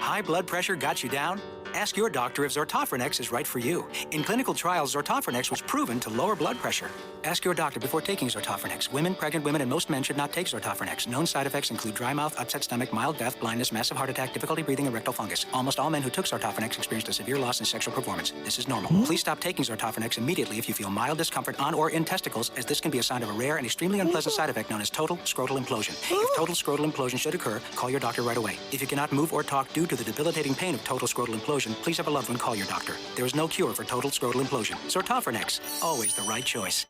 High blood pressure got you down? Ask your doctor if Zortofrenex is right for you. In clinical trials, Zortofrenex was proven to lower blood pressure. Ask your doctor before taking Zortofrenex. Women, pregnant women, and most men should not take Zortofrenex. Known side effects include dry mouth, upset stomach, mild death, blindness, massive heart attack, difficulty breathing, and rectal fungus. Almost all men who took Zortofrenex experienced a severe loss in sexual performance. This is normal. Please stop taking Zortofrenex immediately if you feel mild discomfort on or in testicles, as this can be a sign of a rare and extremely unpleasant side effect known as total scrotal implosion. If total scrotal implosion should occur, call your doctor right away. If you cannot move or talk due to the debilitating pain of total scrotal implosion, please have a loved one call your doctor. There is no cure for total scrotal implosion. Zortofrenex, always the right choice.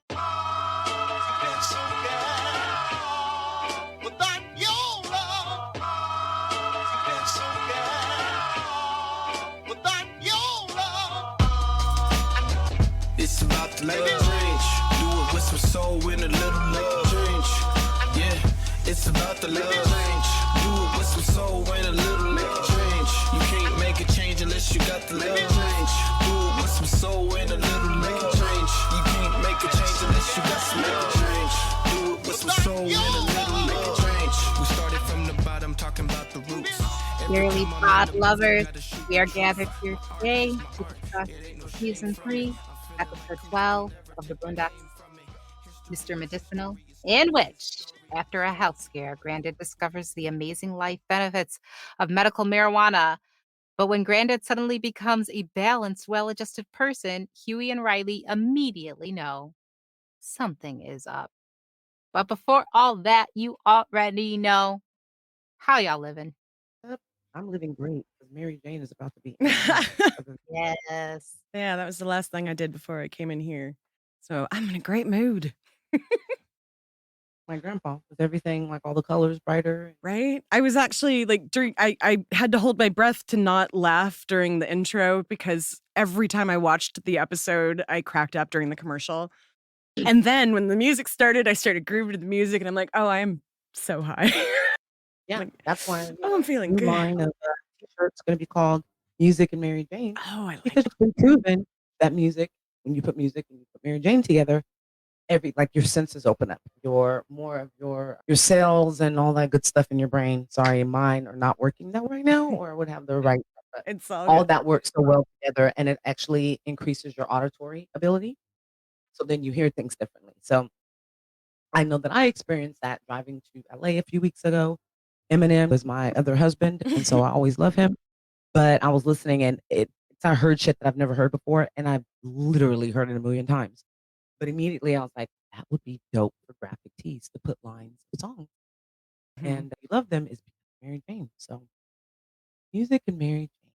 It's about the love change. Do it with some soul and a little love change. Yeah, it's about the love change. Do it with some soul and a little love change. You can't make a change unless you got the love change. Do it with some soul and a little love change. You can't make a change unless you got some love change. Do it with some soul and a little love change. We started from the bottom, talking about the roots. Dearly pod lovers, we are gathered here today to discuss season 3, episode 12 of the Boondocks, Mr. Medicinal, in which, after a health scare, Granddad discovers the amazing life benefits of medical marijuana. But when Granddad suddenly becomes a balanced, well-adjusted person, Huey and Riley immediately know something is up. But before all that, you already know how y'all living. I'm living great because Mary Jane is about to be. Yes. Yeah, that was the last thing I did before I came in here. So I'm in a great mood. My grandpa with everything, like all the colors brighter. Right? I was actually like I had to hold my breath to not laugh during the intro because every time I watched the episode, I cracked up during the commercial. And then when the music started, I started grooving to the music and I'm like, oh, I am so high. Yeah, Like, that's why. oh, I'm feeling New good. line of t-shirts going to be called Music and Mary Jane Oh, I like because it. it's been proven that music, when you put music and you put Mary Jane together, your senses open up. Your more of your cells and all that good stuff in your brain. Sorry, mine are not working that right now, or would have the right. But It's all all good. that works so well together, and it actually increases your auditory ability. So then you hear things differently. So I know that I experienced that driving to LA a few weeks ago. Eminem was my other husband, and so I always love him. But I was listening, and I heard shit that I've never heard before, and I've literally heard it a million times. But immediately I was like, that would be dope for graphic tees to put lines of songs. Mhm. And you love them is because of Mary Jane. So music and Mary Jane.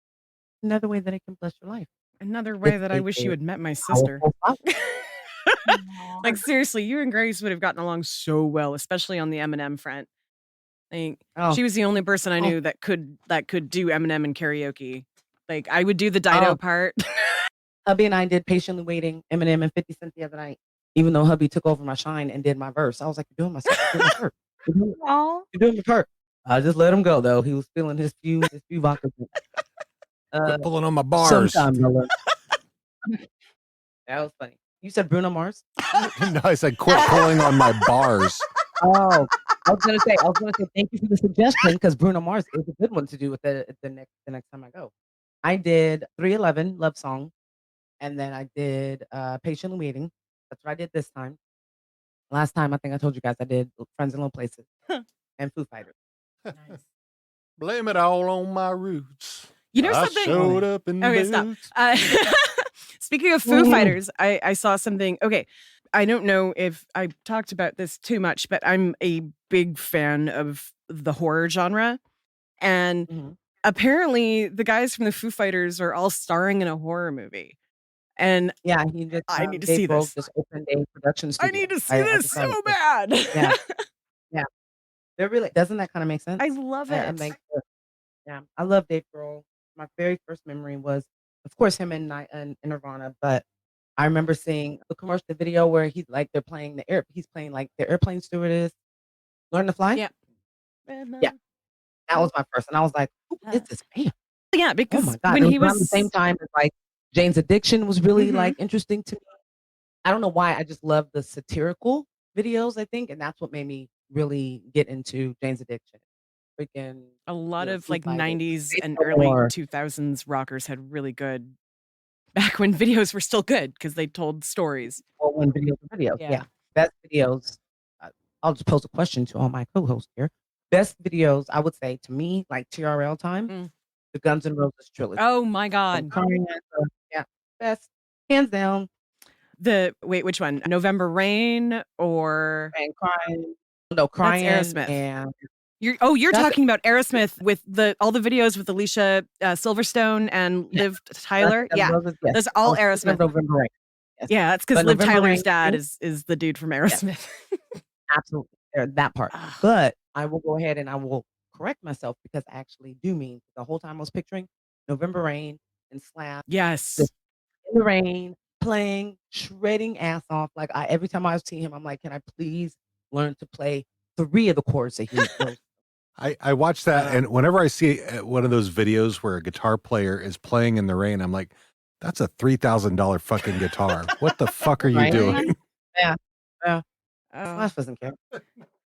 Another way that it can bless your life. Another way It's that I a wish you very had met my sister. powerful flower. Like seriously, you and Grace would have gotten along so well, especially on the Eminem front. Like Oh, she was the only person I oh, knew that could do Eminem in karaoke. Like I would do the Dido oh. part. Hubby and I did Patiently Waiting, Eminem and 50 Cent the other night. Even though hubby took over my shine and did my verse. I was like, you're doing my part. You're doing my part. Oh, You're doing my part. I just let him go though. He was feeling his few vodka. Quit pulling on my bars. Sometime, Miller. That was funny. You said Bruno Mars? No, I said quit pulling on my bars. Oh, I was gonna say thank you for the suggestion because Bruno Mars is a good one to do with the next time I go. I did 311 Love Song, and then I did Patiently Waiting. That's what I did this time. Last time I think I told you guys I did Friends in Low Places and Foo Fighters. Nice. Blame it all on my roots. You know I something? showed up in Okay, stop. boots. Speaking of Foo Fighters, I saw something. Okay, I don't know if I talked about this too much, but I'm a big fan of the horror genre. And Mhm. apparently the guys from the Foo Fighters are all starring in a horror movie. And Yeah, he just I need to Dave see Grohl this. just opened a production I studio. need to see I this just saw so it. bad. Yeah, yeah. They're really doesn't that kind of make sense? I love I it. make yeah, I love Dave Grohl. My very first memory was, of course, him and Nirvana, but I remember seeing the commercial video where he's playing he's playing like the airplane stewardess, Learn to Fly. Yeah. Yeah, that was my first, and I was like, who is this man? Yeah, Oh because my God. when It he was around the was same time as like Jane's Addiction was really Mhm. like interesting to me. I don't know why. I just love the satirical videos, I think, and that's what made me really get into Jane's Addiction. freaking A lot of Foo like Fighters. 90s They and sell early more. 2000s rockers had really good back when videos were still good because they told stories. Well, when videos are videos, Yeah. yeah. Best videos. I'll just pose a question to all my co-hosts here. Best videos, I would say to me, like TRL time, Mm. the Guns N' Roses trilogy. Oh my From God. Crying to- yeah, best, hands down. Wait, which one? November Rain or And Crying, no, that's Crying Aerosmith. and You're That's- talking about Aerosmith with all the videos with Alicia Silverstone and Yeah. Liv Tyler. Guns N' Yeah, Roses, yes. those are I all was thinking of Aerosmith. November Rain. Yes. Yeah, that's because But Liv November Tyler's Rain dad too. is the dude from Aerosmith. Absolutely, that part. Ugh. But I will go ahead and I will correct myself because I actually do mean the whole time I was picturing November Rain and Slap Yes. Just- in the rain, playing, shredding ass off. Like every time I see him, I'm like, can I please learn to play 3 of the chords that he knows? I watch that, and whenever I see one of those videos where a guitar player is playing in the rain, I'm like, that's a $3,000 fucking guitar. What the fuck are you Right? doing? Oh. Slash doesn't care.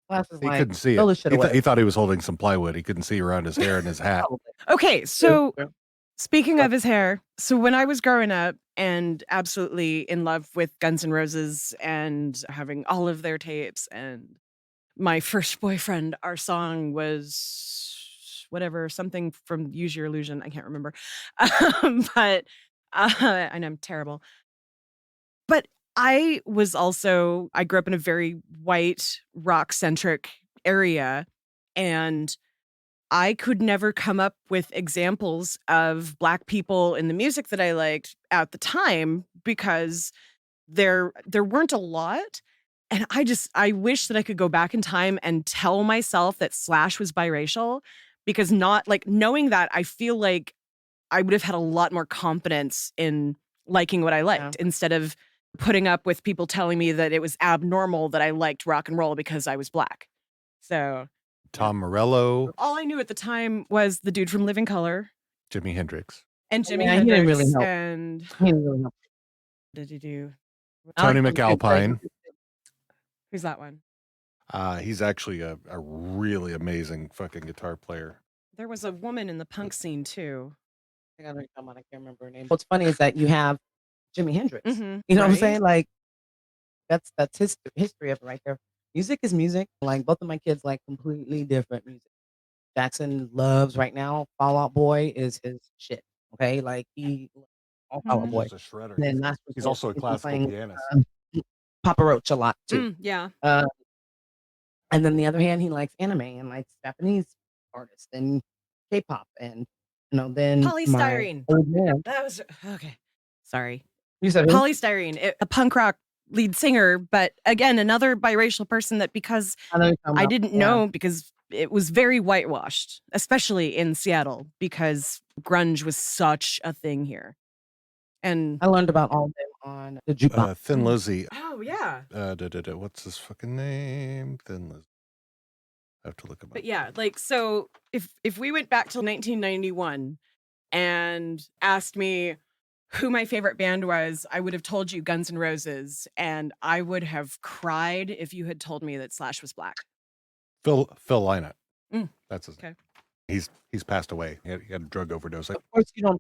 Slash is He like, couldn't see throw it. this shit He, away. he thought he was holding some plywood. He couldn't see around his hair and his hat. Probably. Okay, so True. speaking of his hair, so when I was growing up and absolutely in love with Guns N' Roses and having all of their tapes, and my first boyfriend, our song was whatever, something from Use Your Illusion. I can't remember. But and I'm terrible. But I grew up in a very white, rock centric area, and I could never come up with examples of Black people in the music that I liked at the time because there weren't a lot. And I wish that I could go back in time and tell myself that Slash was biracial, because not like knowing that, I feel like I would have had a lot more confidence in liking what I liked instead of putting up with people telling me that it was abnormal that I liked rock and roll because I was Black. So Tom Morello, all I knew at the time was the dude from Living Color Jimi Hendrix, and Jimi Yeah, he didn't Hendrix. really help. And He didn't really help. what did he do? Tony I like him. McAlpine. Who's that one? He's actually a really amazing fucking guitar player. There was a woman in the punk scene too. I gotta come on, I can't remember her name. What's funny is that you have Jimi Hendrix. Mhm, You know what I'm right? saying? Like that's his history of it right there. Music is music. Like both of my kids like completely different music. Jackson loves right now. Fall Out Boy is his shit. Okay, like he all Fall Out Mhm. Boy. He's a shredder. And then last He's resort, also a he's been classical playing, pianist. Papa Roach a lot too. Yeah. And then the other hand, he likes anime and likes Japanese artists and K-pop and then Polystyrene. my old man. That was okay. Sorry. You said who? Polystyrene, a punk rock lead singer, but again, another biracial person that because I know you're talking I about. didn't Yeah. know because it was very whitewashed, especially in Seattle because grunge was such a thing here. And I learned about all of them on the jukebox. Thin Lizzy. oh yeah. What's his fucking name? Thin Lizzy. I have to look him up. But yeah, like so if we went back to 1991 and asked me who my favorite band was, I would have told you Guns N' Roses, and I would have cried if you had told me that Slash was Black. Phil Lynott. Mm, That's his name. okay. He's passed away. He had a drug overdose. Of course, you don't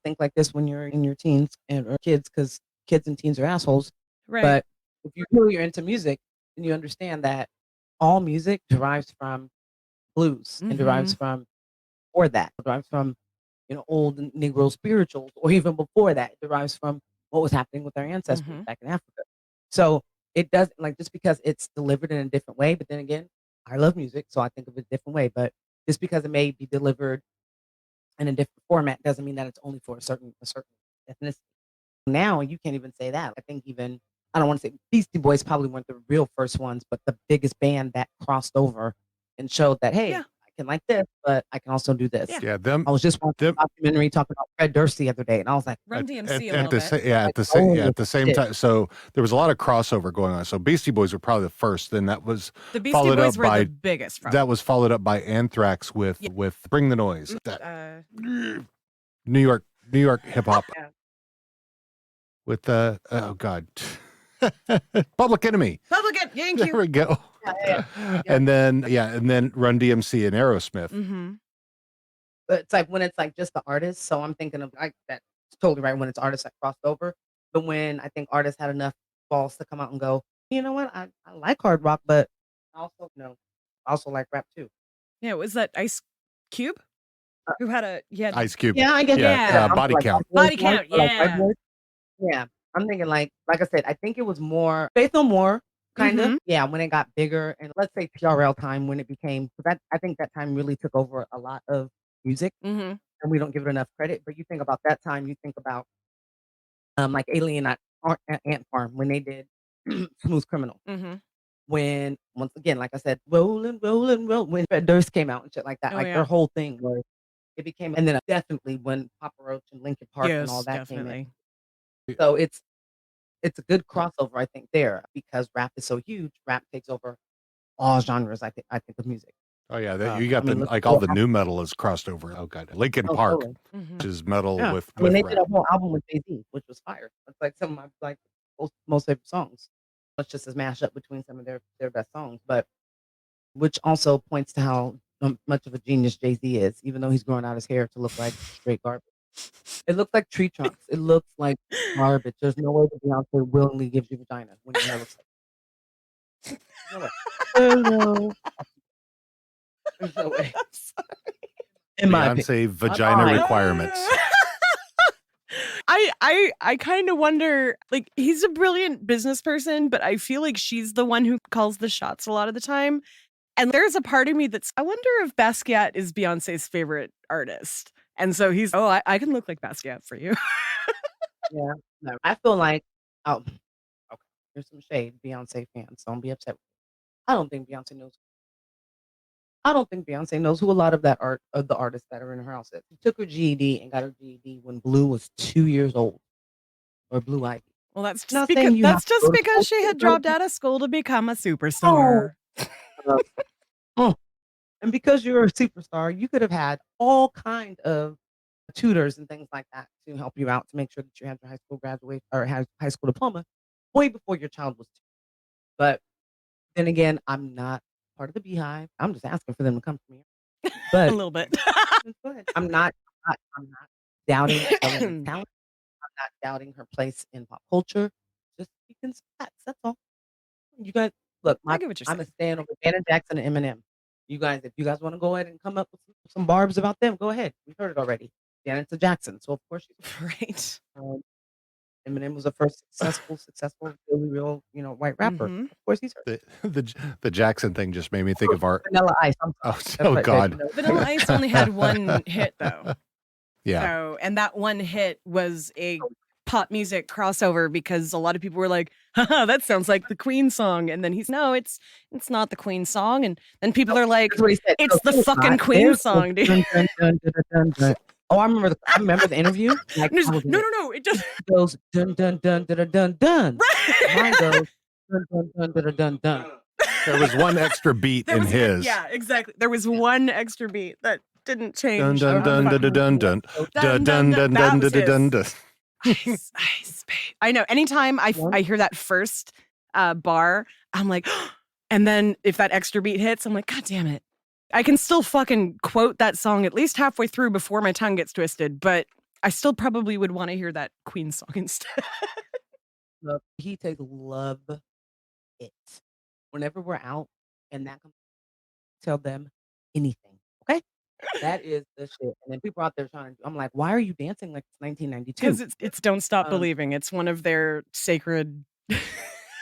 think like this when you're in your teens or kids, because kids and teens are assholes. Right. But if you really are into music, then you understand that all music derives from blues and derives from old Negro spirituals, or even before that, it derives from what was happening with our ancestors back in Africa. So it doesn't just because it's delivered in a different way. But then again, I love music, so I think of it a different way. But just because it may be delivered in a different format doesn't mean that it's only for a certain ethnicity. Now you can't even say that. I think even I don't want to say Beastie Boys probably weren't the real first ones, but the biggest band that crossed over and showed that hey, I can like this, but I can also do this. Yeah, them. I was just watching a documentary talking about Fred Durst the other day, and I was like, Run DMC a At little the bit. at the same time. So there was a lot of crossover going on. So Beastie Boys were probably the first. Then that was The Beastie followed Boys up were by the biggest. Probably. that was followed up by Anthrax with Bring the Noise. That New York hip hop Yeah. with oh god, Public Enemy. Public, thank There you. we go. Yeah. And then Run DMC and Aerosmith. Mm-hmm. But it's like when it's like just the artist. So I'm thinking of like that's totally right when it's artists that crossed over. But when I think artists had enough balls to come out and go, you know what, I like hard rock, but I also like rap too. Yeah, was that Ice Cube? Who had a Ice Cube. Yeah, I guess. Yeah. Body Count. Body Count, Like, yeah. yeah. I'm thinking like I said, I think it was more Faith No More, kind of. Yeah, when it got bigger, and let's say PRL time when it became, because I think that time really took over a lot of music, Mm-hmm. and we don't give it enough credit. But you think about that time, you think about like Alien Ant Farm when they did Smooth Criminal. Mm-hmm. When once again, like I said, rolling, when Fred Durst came out and shit like that, Oh, like yeah. their whole thing was it became, and then definitely when Papa Roach and Linkin Park and all Yes, that came in. definitely. So it's a good crossover, I think, there because rap is so huge. Rap takes over all genres. I think of music. Oh yeah, you got I mean, like all the new metal is crossed over. Oh god, Linkin Park, totally. Mm-hmm. which is metal Yeah. with I mean, they rap. did a whole album with Jay-Z, which was fire. It's like some of my like most favorite songs. It's just a mashup between some of their best songs, but which also points to how much of a genius Jay-Z is, even though he's growing out his hair to look like straight garbage. It looks like tree trunks. It looks like garbage. There's no way that Beyonce willingly gives you vagina when your hair looks like. No way. Hello. There's no way. I'm sorry. In my opinion. Beyonce vagina Fine. requirements. I kind of wonder, like, he's a brilliant business person, but I feel like she's the one who calls the shots a lot of the time. And there's a part of me I wonder if Basquiat is Beyonce's favorite artist. And so he's, I can look like Basquiat for you. Yeah. No, I feel like, okay, there's some shade, Beyonce fans. Don't be upset. I don't think Beyonce knows who a lot of the artists that are in her house is. She took her GED and got her GED when Blue was 2 years old, or Blue Ivy. Well, that's Not just saying because you have to go to school she to had go dropped to- out of school to become a superstar. And because you're a superstar, you could have had all kind of tutors and things like that to help you out to make sure that you had your high school graduate or had high school diploma way before your child was 2. But then again, I'm not part of the Beehive. I'm just asking for them to come to me. A But little bit. go ahead. I'm not doubting Ellen's talent. I'm not doubting her place in pop culture. Just speaking some facts. That's all. You guys, look, I get what you're I'm a saying. stand over Janet Jackson and Eminem. You guys, if you guys want to go ahead and come up with some barbs about them, go ahead. We've heard it already. Janet's a Jackson, so of course she's Right. Eminem was the first successful, really real, white rapper. Mhm. Of course he's heard. The Jackson thing just made me think of our. Vanilla Ice. I'm sorry. Oh That's God. Vanilla Ice only had one hit, though. Yeah. So, and that one hit was a pop music crossover because a lot of people were like, haha, that sounds like the Queen song. And then no, it's not the Queen song. And then people are like, That's what he said. it's the fucking not. Queen There's song, dude. dun, dun, dun, dun, dun, dun. Oh, I remember the interview. Like, And it's, I was in no, it. it just It goes dun dun dun dun dun dun dun. Mine right. goes dun dun dun dun dun dun. There was one extra beat There in was- his. Yeah, exactly. There was one extra beat that didn't change. Dun dun dun dun dun dun dun dun dun dun dun dun dun. Ice, babe. I know. Anytime I hear that first bar, I'm like, and then if that extra beat hits, I'm like, God damn it. I can still fucking quote that song at least halfway through before my tongue gets twisted, but I still probably would want to hear that Queen song instead. Look, he takes love it. Whenever we're out and that comes, tell them anything. Okay? That is the shit. And then people out there I'm like, why are you dancing like it's 1992? Because it's Don't Stop Believing. It's one of their sacred.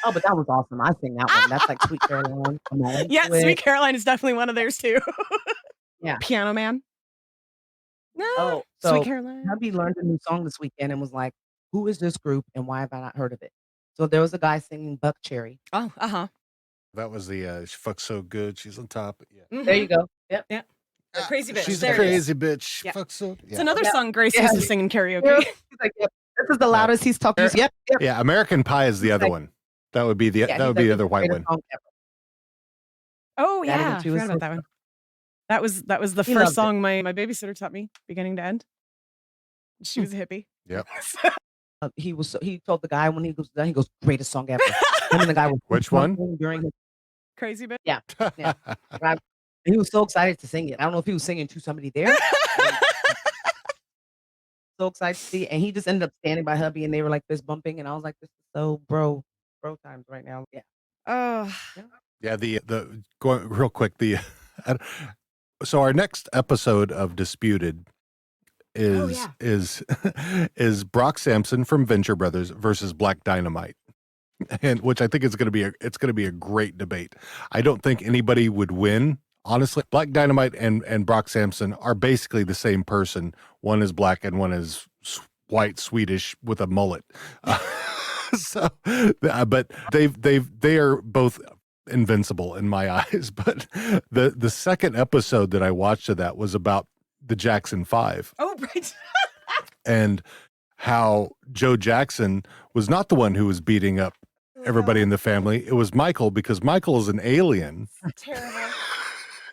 Oh, but that was awesome. I sing that one. That's like Sweet Caroline. Come on. Yeah, Sweet Caroline is definitely one of theirs too. Yeah. Piano Man. No. Oh, so Sweet Caroline. hubby learned a new song this weekend and was like, who is this group and why have I not heard of it? So there was a guy singing Buck Cherry. Oh, uh-huh. That was the she fucks so good. She's on top. Yeah. There you go. Yep. Yeah. The crazy bitch. She's There a it is. crazy bitch. Yeah. Fuck so. It's Yeah. another Yeah. song Grace Yeah. used to sing in karaoke. Yeah. He's like, yep. This is the loudest he's talked to. Yep. Yep. Yeah. American Pie is the other like- one. That would be the Yeah, that he's would be like, the "It's other the white greatest one. song ever." Oh That yeah, I into his forgot about that one. That was the He first loved it. song my babysitter taught me, beginning to end. She was a hippie. Yep. He told the guy when he goes done, he goes, greatest song ever. Him and the guy was Which one? during his Crazy bit. Yeah. Yeah. Right. He was so excited to sing it. I don't know if he was singing to somebody there. So excited to see, and he just ended up standing by hubby, and they were like fist bumping, and I was like, "This is so bro times right now." Yeah. Oh, Yeah, the going real quick, so our next episode of Disputed is is Brock Sampson from Venture Brothers versus Black Dynamite. And which I think is going to be a great debate. I don't think anybody would win. Honestly, Black Dynamite and Brock Sampson are basically the same person. One is black and one is white Swedish with a mullet. But they are both invincible in my eyes. But the second episode that I watched of that was about the Jackson 5. oh, right. And how Joe Jackson was not the one who was beating up everybody in the family. It was Michael, because Michael is an alien. Terrible.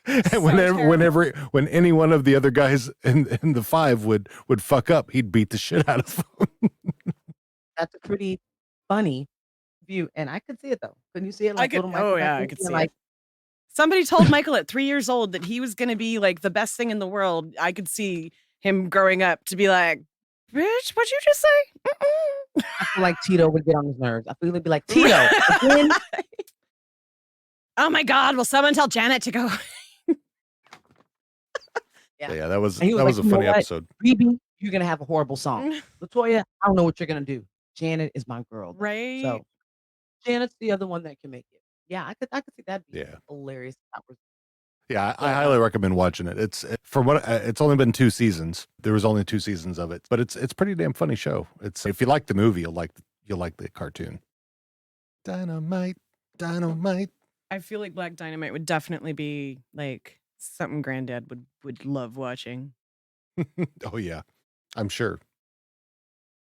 And So when any one of the other guys in the 5 would fuck up, he'd beat the shit out of them. That's a pretty funny view, and I could see it though. Couldn't you see it? Like could- little Michael oh, yeah, back I then? could Yeah, see like, it. Somebody told Michael at 3 years old that he was going to be like the best thing in the world. I could see him growing up to be like, bitch, what'd you just say? Mm-mm. I feel like Tito would get on his nerves. I feel he'd be like, Tito, again? Oh my God, will someone tell Janet to go? Yeah, that was And he was a like, "You know funny what? episode. Phoebe, you're gonna have a horrible song. Latoya, I don't know what you're gonna do. Janet is my girl, though." Right? So Janet's the other one that can make it. Yeah, I could see that being Yeah. hilarious. That was Yeah, I highly recommend watching it. It's only been 2 seasons. There was only 2 seasons of it, but it's pretty damn funny show. It's, if you like the movie, you'll like the cartoon. Dynamite. I feel like Black Dynamite would definitely be like something Granddad would love watching. Oh yeah, I'm sure.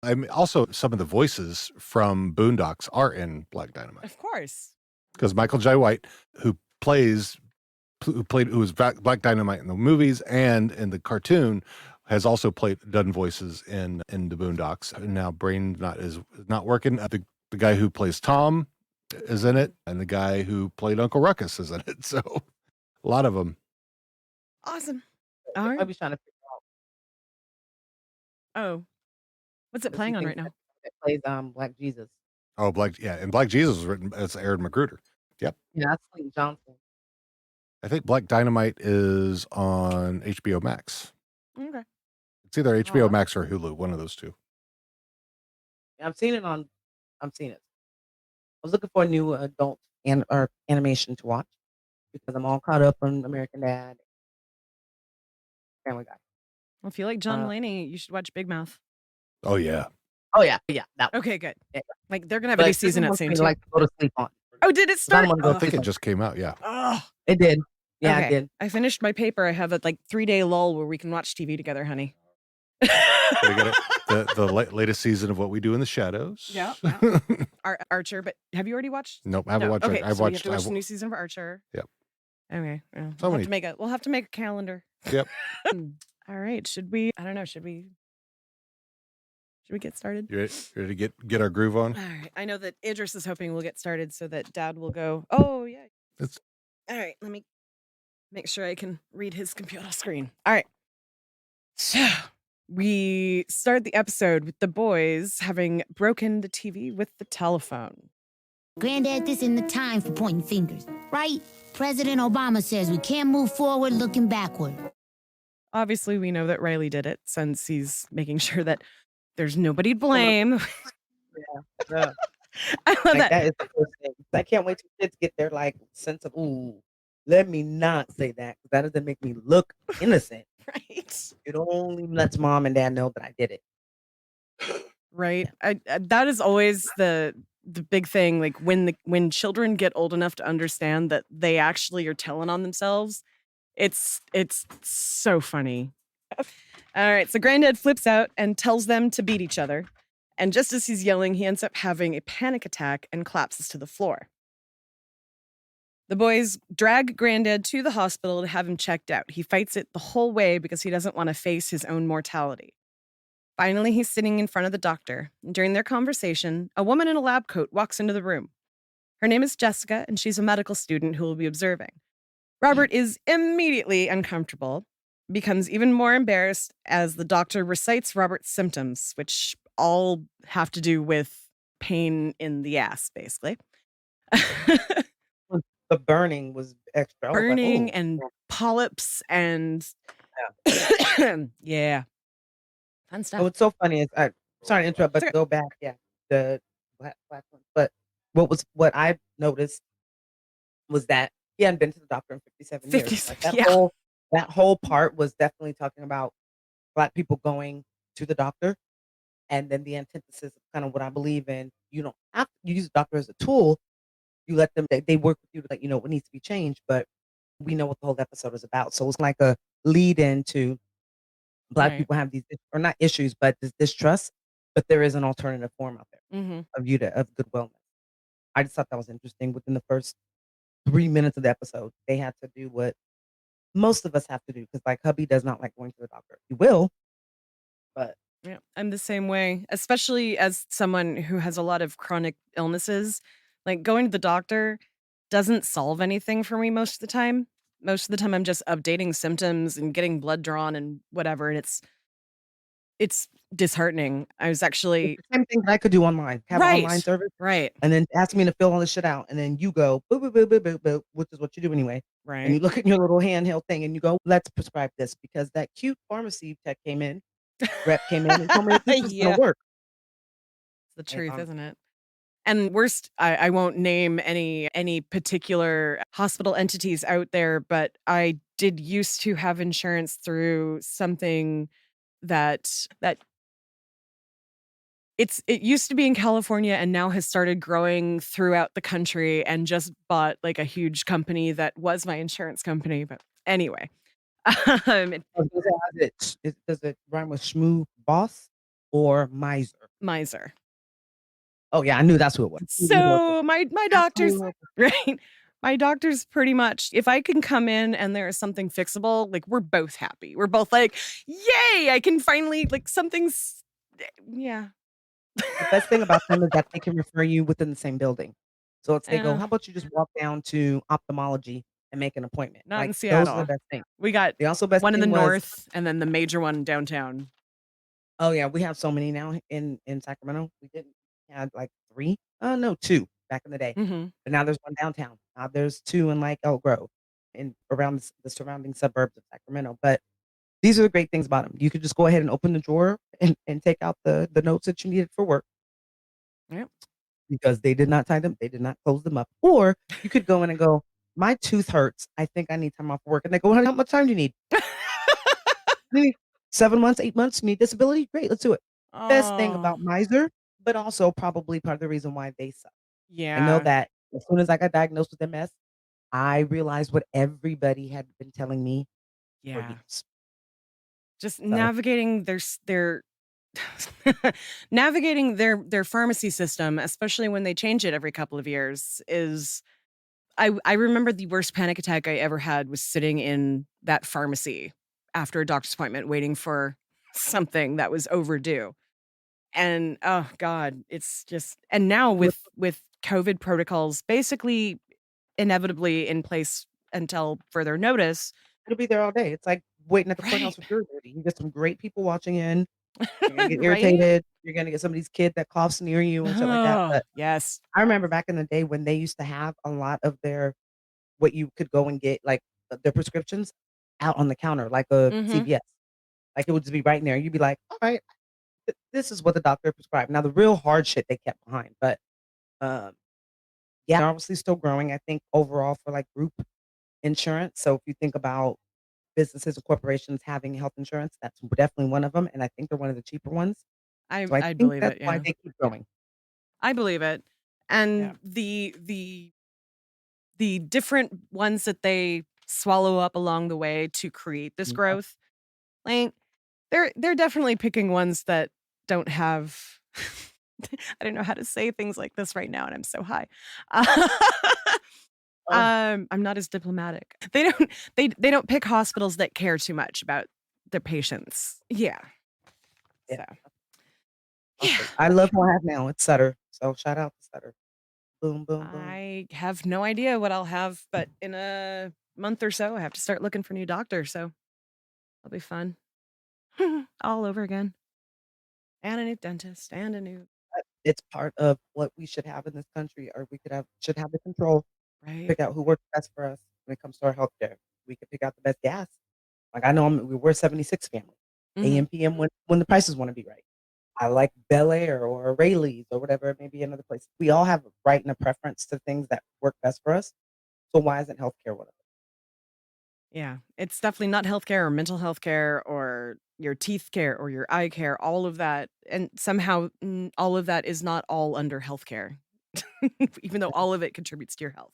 I'm also, some of the voices from Boondocks are in Black Dynamite, Of course. because Michael J. White, who was Black Dynamite in the movies and in the cartoon, has also done voices in the Boondocks. And now brain is not working. The guy who plays Tom is in it, and the guy who played Uncle Ruckus is in it. So a lot of them. Awesome. I All right. was trying to figure out Oh, what's it playing on right now? It plays Black Jesus. Oh, and Black Jesus was written as Aaron Magruder. Yep. Yeah, that's Clayton Johnson. I think Black Dynamite is on HBO Max. Okay. It's either HBO wow. Max or Hulu, one of those two. Yeah, I've seen it. I was looking for a new adult or animation to watch because I'm all caught up on American Dad, Family Guy. Well, if you like John Uh, Mulaney, you should watch Big Mouth. Oh yeah. Oh yeah, that one. Okay, good. Yeah. Like they're gonna have But a new this season one at was same for me to, time. like, go to sleep on. Oh, did it Because I don't start? want to go I to think sleep it on. just came out. Yeah. Oh, It did. Yeah, okay. it did. I finished my paper. I have a 3-day lull where we can watch TV together, honey. We got the latest season of What We Do in the Shadows. Yeah, Archer, but have you already watched? Nope, I haven't No. watched Okay, it. I've so we have watched. to watch the new season of Archer. Yep. Okay. Yeah. So We'll have to make a calendar. Yep. All right. Should we? I don't know. Should we get started? You ready to get our groove on? All right. I know that Idris is hoping we'll get started so that Dad will go. Oh yeah. It's- All right. Let me make sure I can read his computer screen. All right. So we start the episode with the boys having broken the TV with the telephone. Granddad, this isn't the time for pointing fingers, right? President Obama says we can't move forward looking backward. Obviously, we know that Riley did it since he's making sure that there's nobody to blame. Yeah. I love Like, that. that is the first thing. I can't wait till kids get their like sense of, ooh, let me not say that. That doesn't make me look innocent. Right. It only lets mom and dad know that I did it. Right. I that is always the big thing. Like when children get old enough to understand that they actually are telling on themselves, it's so funny. All right. So Granddad flips out and tells them to beat each other. And just as he's yelling, he ends up having a panic attack and collapses to the floor. The boys drag Granddad to the hospital to have him checked out. He fights it the whole way because he doesn't want to face his own mortality. Finally, he's sitting in front of the doctor. During their conversation, a woman in a lab coat walks into the room. Her name is Jessica, and she's a medical student who will be observing. Robert is immediately uncomfortable, becomes even more embarrassed as the doctor recites Robert's symptoms, which all have to do with pain in the ass, basically. The burning was extra. I was like, Burning oh, and polyps and yeah. Fun oh, stuff. what's so funny is sorry to interrupt, but It's to go back, the black one. But what I noticed was that he hadn't been to the doctor in 57 years. 56, Like yeah. that whole part was definitely talking about Black people going to the doctor, and then the antithesis of kind of what I believe in. You don't have to use the doctor as a tool. You let them, they work with you to let you know what needs to be changed, but we know what the whole episode is about. So it's like a lead into Black Right. people have these, or not issues, but this distrust, but there is an alternative form out there Mm-hmm. of good wellness. I just thought that was interesting. Within the first 3 minutes of the episode, they had to do what most of us have to do, because like hubby does not like going to the doctor. He will, but Yeah, I'm the same way, especially as someone who has a lot of chronic illnesses. Like going to the doctor doesn't solve anything for me most of the time. Most of the time I'm just updating symptoms and getting blood drawn and whatever, and it's disheartening. I was it's actually the same thing that I could do online. Have an online right. service, Right. and then ask me to fill all this shit out, and then you go boop boop boop boop boop boop, which is what you do anyway. And you Right. look at your little handheld thing, and you go, "Let's prescribe this," because that cute pharmacy rep came in and told me that this was Yeah. gonna work. The And, truth, isn't it? And worst, I won't name any particular hospital entities out there, but I did used to have insurance through something that it used to be in California and now has started growing throughout the country, and just bought like a huge company that was my insurance company. But anyway, I was gonna say, does it rhyme with Shmoo Boss or Miser? miser. Oh yeah, I knew that's who it was. So my doctor's Absolutely. right. My doctor's pretty much, if I can come in and there is something fixable, like we're both happy. We're both like, yay, I can finally like something's yeah. The best thing about them is that they can refer you within the same building. So it's they go, Uh, how about you just walk down to ophthalmology and make an appointment? not in Like those are the Seattle. best things. We got The also best one in the thing was, north and then the major one downtown. oh yeah, we have so many now in Sacramento. We didn't had like 3, no 2 back in the day, Mm-hmm. but now there's one downtown. Now there's 2 in like Elk Grove and around the surrounding suburbs of Sacramento. But these are the great things about them. You could just go ahead and open the drawer and take out the notes that you needed for work, Yep. because they did not tie them, they did not close them up. Or you could go in and go, my tooth hurts. I think I need time off work. And they go, how much time do you need? Maybe 7 months, 8 months, you need disability? Great, let's do it. Best thing Oh, about Miser, but also probably part of the reason why they suck. I know yeah. that as soon as I got diagnosed with MS, I realized what everybody had been telling me for Yeah. years. Just So navigating their navigating their pharmacy system, especially when they change it every couple of years, is I remember the worst panic attack I ever had was sitting in that pharmacy after a doctor's appointment waiting for something that was overdue. And oh God, it's just, and now Flip- with COVID protocols basically inevitably in place until further notice. it'll be there all day. It's like waiting at the courthouse Right. for jury duty. You get some great people watching in. You're gonna get Right? irritated. You're gonna get somebody's kid that coughs near you and shit like that. Oh, But yes. I remember back in the day when they used to have a lot of their what you could go and get, like their prescriptions out on the counter, like a Mm-hmm. CVS. Like it would just be right in there. You'd be like, all right, this is what the doctor prescribed. Now the real hard shit they kept behind, but um, yeah, they're obviously still growing. I think overall for like group insurance. So if you think about businesses and corporations having health insurance, that's definitely one of them, and I think they're one of the cheaper ones. So I I think believe that's it, why yeah. they keep growing. I believe it. Yeah. And the different ones that they swallow up along the way to create this Yeah. growth, like they're definitely picking ones that don't have I don't know how to say things like this right now, and I'm so high. Oh, I'm not as diplomatic. They don't pick hospitals that care too much about their patients. Yeah. yeah. So Okay. yeah. I love who I have now. It's Sutter. So shout out to Sutter. Boom, boom, boom. I have no idea what I'll have, but in a month or so, I have to start looking for a new doctor. So that'll be fun. All over again. And a new dentist and a new, It's part of what we should have in this country, or we should have the control to right? pick out who works best for us when it comes to our healthcare. We could pick out the best gas. Like I know we're a 76 family. Mhm. AM, PM when the prices want to be right. I like Bel Air or Rayleigh's or whatever it may be another place. We all have a right and a preference to things that work best for us. So why isn't healthcare one of them? Yeah, it's definitely not healthcare or mental health care or your teeth care or your eye care, all of that. And somehow all of that is not all under healthcare, even though all of it contributes to your health.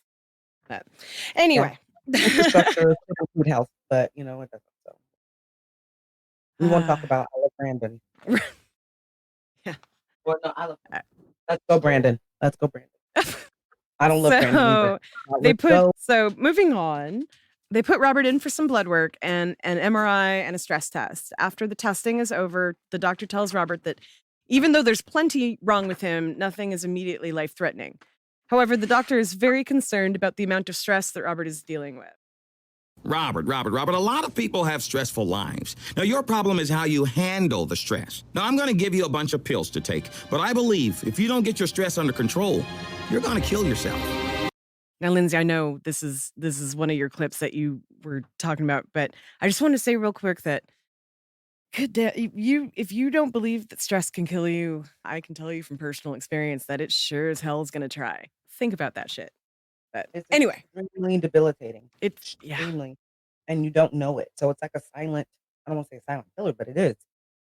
But Yeah. anyway. Infrastructure should include health, but it doesn't. So we won't talk about I love Brandon. Yeah. Well, no, I love Let's go, Brandon. Let's go, Brandon. I don't love Brandon either. So moving on, they put Robert in for some blood work and an MRI and a stress test. After the testing is over, the doctor tells Robert that even though there's plenty wrong with him, nothing is immediately life-threatening. However, the doctor is very concerned about the amount of stress that Robert is dealing with. Robert, a lot of people have stressful lives. Now, your problem is how you handle the stress. Now, I'm going to give you a bunch of pills to take, but I believe if you don't get your stress under control, you're going to kill yourself. Now, Lindsay, I know this is one of your clips that you were talking about, but I just want to say real quick that if you don't believe that stress can kill you, I can tell you from personal experience that it sure as hell is going to try. Think about that shit. But It's anyway, extremely debilitating. it's Extremely. And you don't know it. So it's like a silent, I don't want to say silent killer, but it is.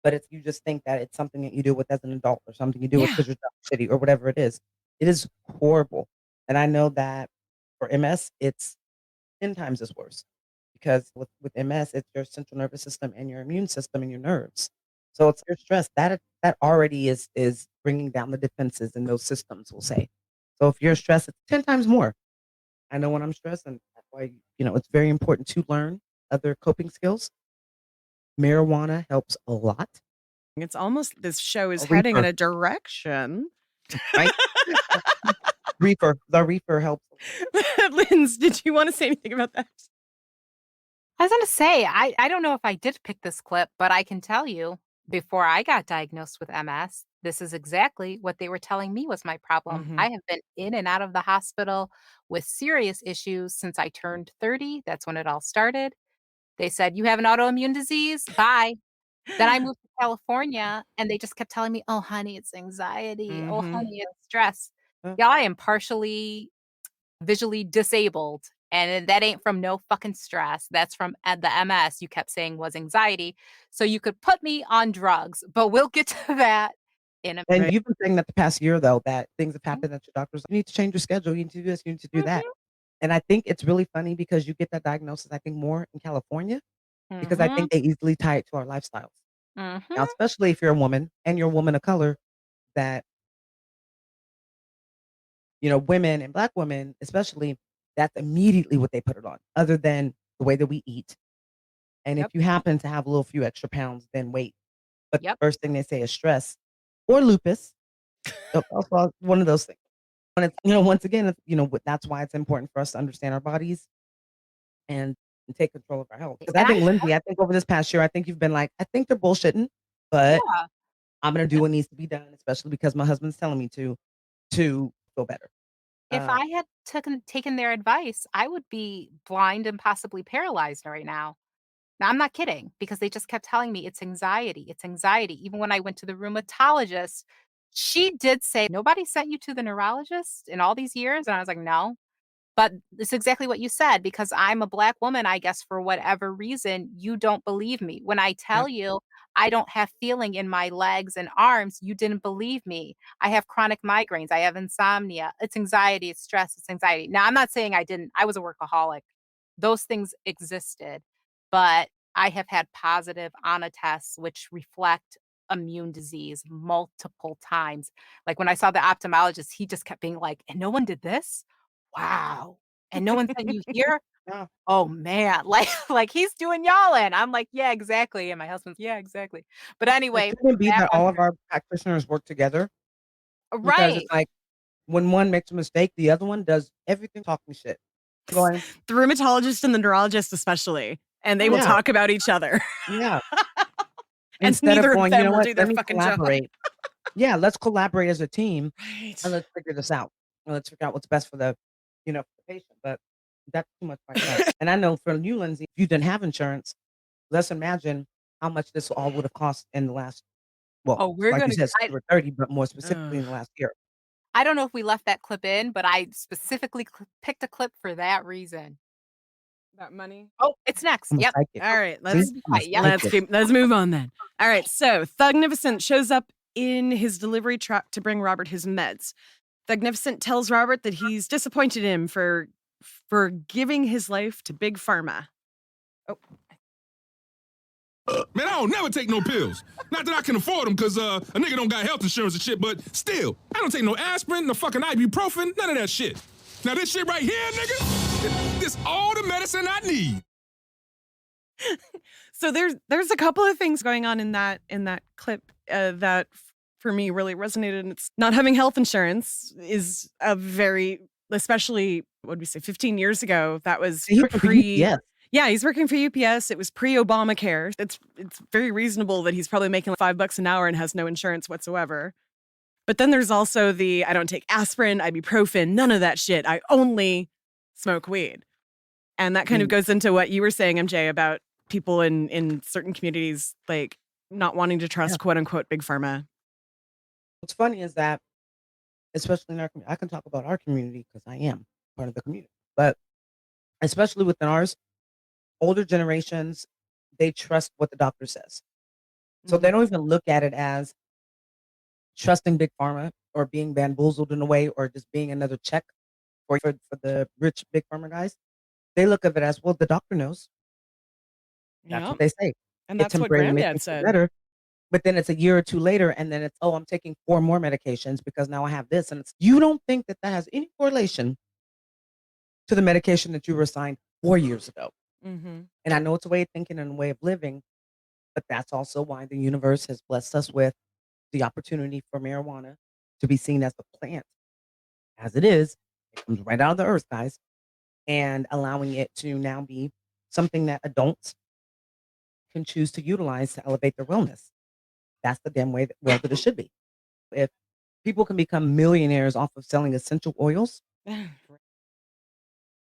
But it's you just think that it's something that you deal with as an adult or something you deal with because you're shitty or whatever it is. It is horrible. And I know that for MS, it's 10 times as worse because with MS, it's your central nervous system and your immune system and your nerves. So it's your stress that already is bringing down the defenses in those systems, we'll say. So if you're stressed, it's 10 times more. I know when I'm stressed, and that's why it's very important to learn other coping skills. Marijuana helps a lot. It's almost this show is A heading in reefer. a direction. Right? The reefer helps. Linz, did you want to say anything about that? I was going to say, I don't know if I did pick this clip, but I can tell you, before I got diagnosed with MS, this is exactly what they were telling me was my problem. Mhm. I have been in and out of the hospital with serious issues since I turned 30. That's when it all started. They said, you have an autoimmune disease? Bye. Then I moved to California and they just kept telling me, oh, honey, it's anxiety. Oh, Mhm. honey, it's stress. Huh. Yeah, I am partially visually disabled. And that ain't from no fucking stress. That's from the MS you kept saying was anxiety. So you could put me on drugs, but we'll get to that in a And minute. you've been saying that the past year, though, that things have happened that your doctor's like, you need to change your schedule. You need to do this. You need to do that. And I think it's really funny because you get that diagnosis, I think, more in California because I think they easily tie it to our lifestyles. Now, especially if you're a woman and you're a woman of color, that, women and Black women, especially, that's immediately what they put it on, other than the way that we eat. And if you happen to have a little few extra pounds, then wait. But the first thing they say is stress or lupus. Also, one of those things. And it's, once again, that's why it's important for us to understand our bodies and take control of our health. Because I think, Lindsay, over this past year, I think you've been like, I think they're bullshitting, but Yeah. I'm going to do what needs to be done, especially because my husband's telling me to feel better. If I had taken their advice, I would be blind and possibly paralyzed right now. Now, I'm not kidding because they just kept telling me it's anxiety. It's anxiety. Even when I went to the rheumatologist, she did say, nobody sent you to the neurologist in all these years. And I was like, no. But it's exactly what you said, because I'm a Black woman, I guess, for whatever reason, you don't believe me. When I tell you I don't have feeling in my legs and arms, you didn't believe me. I have chronic migraines. I have insomnia. It's anxiety. It's stress. It's anxiety. Now, I'm not saying I didn't. I was a workaholic. Those things existed. But I have had positive ANA tests, which reflect immune disease multiple times. Like when I saw the ophthalmologist, he just kept being like, and no one did this? Wow. And no one sent you here? Yeah. Oh man, like he's doing y'all in. I'm like, yeah, exactly. And my husband's, yeah, exactly. But anyway, It shouldn't be back that on all of our practitioners work together because right. it's like when one makes a mistake, the other one does everything talking shit. Going, The rheumatologist and the neurologist especially. And they will Yeah. talk about each other. yeah. And Instead neither of of going, them you know will what? do their Let me fucking job. collaborate. Yeah, let's collaborate as a team Right. and let's figure this out. And let's figure out what's best for the, for the patient. But that's too much right now. And I know for you, Lindsay, if you didn't have insurance, let's imagine how much this all would have cost in the last, Oh, we're like you gonna. said, since you were 30, but more specifically in Ugh. the last year. I don't know if we left that clip in, but I specifically picked a clip for that reason. That money. Oh, it's next. I'm a Yep. psychic. All right, Let's be quiet. Yeah. let's move on then. All right, so Thugnificent shows up in his delivery truck to bring Robert his meds. Thugnificent tells Robert that he's disappointed in him for giving his life to Big Pharma. Oh, Man, I don't never take no pills. Not that I can afford them, because a nigga don't got health insurance and shit, but still, I don't take no aspirin, no fucking ibuprofen, none of that shit. Now this shit right here, nigga, this all the medicine I need. so there's a couple of things going on in that clip that for me really resonated. And it's not having health insurance is a very, especially what would we say, 15 years ago. That was Yeah. Yeah, he's working for UPS. It was pre-Obamacare. It's very reasonable that he's probably making $5 an hour and has no insurance whatsoever. But then there's also the I don't take aspirin, ibuprofen, none of that shit. I only smoke weed. And that kind of goes into what you were saying, MJ, about people in certain communities like not wanting to trust quote unquote big pharma. What's funny is that, especially in our community, I can talk about our community because I am part of the community, but especially within ours, older generations, they trust what the doctor says. So they don't even look at it as trusting big pharma or being bamboozled in a way or just being another check for the rich big pharma guys. They look at it as, well, the doctor knows. That's what they say. And that's what temporary to make me Granddad feel said. better. But then it's a year or two later, and then it's, oh, I'm taking 4 more medications because now I have this. And it's, you don't think that has any correlation to the medication that you were assigned 4 years ago. Mm-hmm. And I know it's a way of thinking and a way of living, but that's also why the universe has blessed us with the opportunity for marijuana to be seen as a plant. As it is, it comes right out of the earth, guys, and allowing it to now be something that adults can choose to utilize to elevate their wellness. That's the damn way that it should be. If people can become millionaires off of selling essential oils,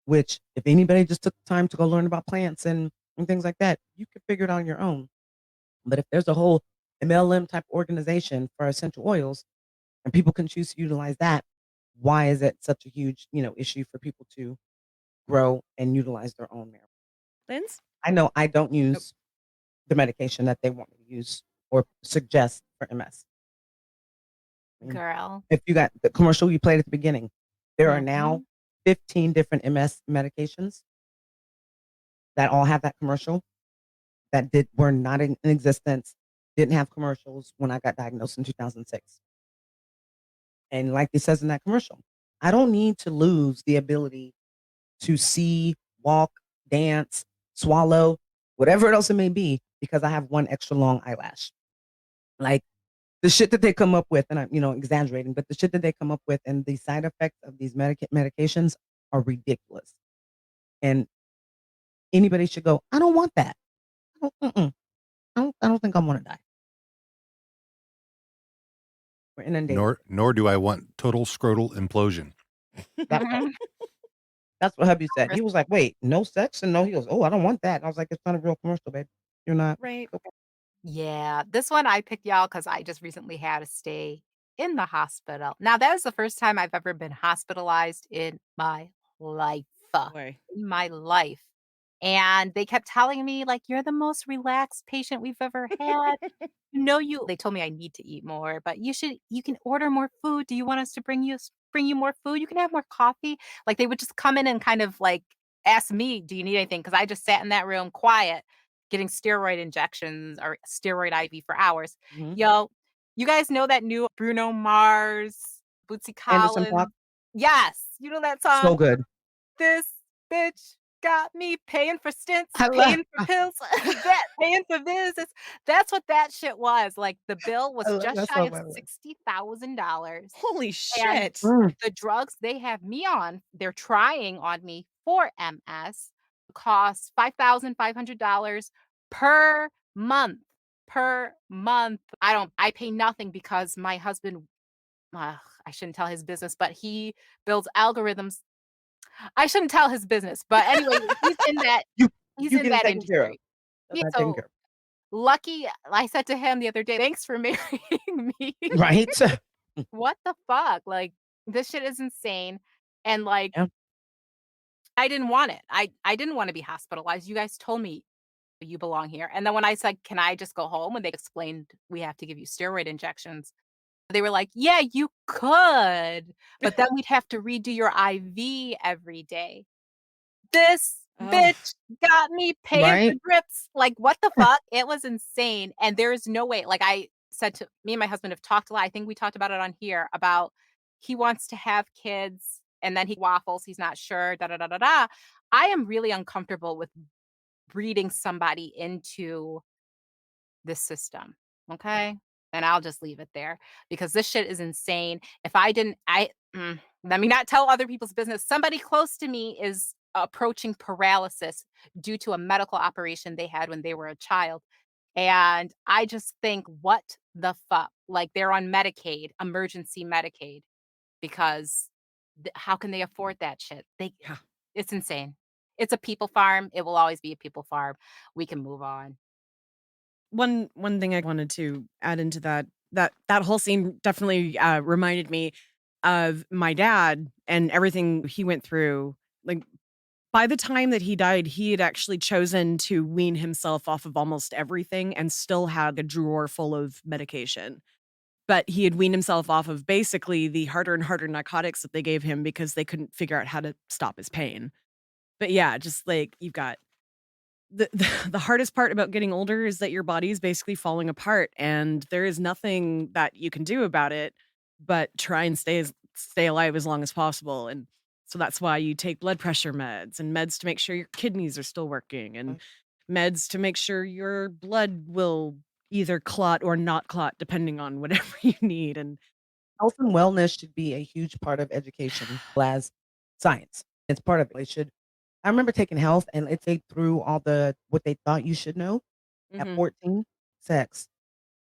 which if anybody just took the time to go learn about plants and things like that, you could figure it out on your own. But if there's a whole MLM type organization for essential oils and people can choose to utilize that, why is it such a huge, issue for people to grow and utilize their own marijuana? Linz? I know I don't use the medication that they want me to use or suggest for MS. Girl. If you got the commercial you played at the beginning, there are now 15 different MS medications that all have that commercial that were not in existence, didn't have commercials when I got diagnosed in 2006. And like it says in that commercial, I don't need to lose the ability to see, walk, dance, swallow, whatever else it may be, because I have one extra long eyelash. Like the shit that they come up with, and I'm, exaggerating, but the shit that they come up with and the side effects of these medications are ridiculous. And anybody should go, I don't want that. I don't think I want to die. We're inundated. Nor do I want total scrotal implosion. That's what hubby said. He was like, wait, no sex? And no, he goes, oh, I don't want that. And I was like, it's not a real commercial, babe. You're not. Right. Okay. Yeah, this one I picked y'all because I just recently had to stay in the hospital. Now, that is the first time I've ever been hospitalized in my life. Boy. In my life. And they kept telling me, like, you're the most relaxed patient we've ever had. They told me I need to eat more, but you can order more food. Do you want us to bring you more food? You can have more coffee. Like, they would just come in and kind of like ask me, do you need anything? Because I just sat in that room quiet, getting steroid injections or steroid IV for hours. Mhm. Yo, you guys know that new Bruno Mars, Bootsy Anderson Collins? .Paak? Yes. You know that song? So good. This bitch got me paying for stints, I love paying for pills, paying for this. That's what that shit was. Like the bill was just that's shy so of funny. $60,000. Holy And shit. the drugs they have me on, they're trying on me for MS, costs $5,500 per month. Per month. I pay nothing because my husband, I shouldn't tell his business, but he builds algorithms. I shouldn't tell his business, but anyway, he's in that You he's you in get it that taken care of. industry. That's Yeah, not taken so care of. lucky I said to him the other day, "Thanks for marrying me." Right? What the fuck? Like, this shit is insane, and, like, Yeah. I didn't want it. I didn't wanna be hospitalized. You guys told me, "You belong here," and then when I said, "Can I just go home?" when they explained, "We have to give you steroid injections," they were like, "Yeah, you could, but then we'd have to redo your IV every day." This Oh, bitch got me paying for Right? drips. Like, what the fuck? It was insane, and there is no way, like, I said to me and my husband have talked a lot, I think we talked about it on here, about he wants to have kids, and then he waffles, he's not sure, da, da, da, da, da. I am really uncomfortable with breeding somebody into this system, okay? And I'll just leave it there because this shit is insane. If I didn't let me not tell other people's business. Somebody close to me is approaching paralysis due to a medical operation they had when they were a child. And I just think, what the fuck? Like they're on Medicaid, emergency Medicaid, because how can they afford that shit? yeah. It's insane. It's a people farm. It will always be a people farm. We can move on. One thing I wanted to add into that whole scene definitely reminded me of my dad and everything he went through. Like by the time that he died, he had actually chosen to wean himself off of almost everything and still had a drawer full of medication. But he had weaned himself off of basically the harder and harder narcotics that they gave him because they couldn't figure out how to stop his pain. But yeah, just like you've got the hardest part about getting older is that your body is basically falling apart and there is nothing that you can do about it but try and stay alive as long as possible. And so that's why you take blood pressure meds and meds to make sure your kidneys are still working and meds to make sure your blood will either clot or not clot depending on whatever you need. And Health and wellness should be a huge part of education as science. It's part of it. It should. I remember taking health and it they threw all the what they thought you should know at mhm, 14, sex,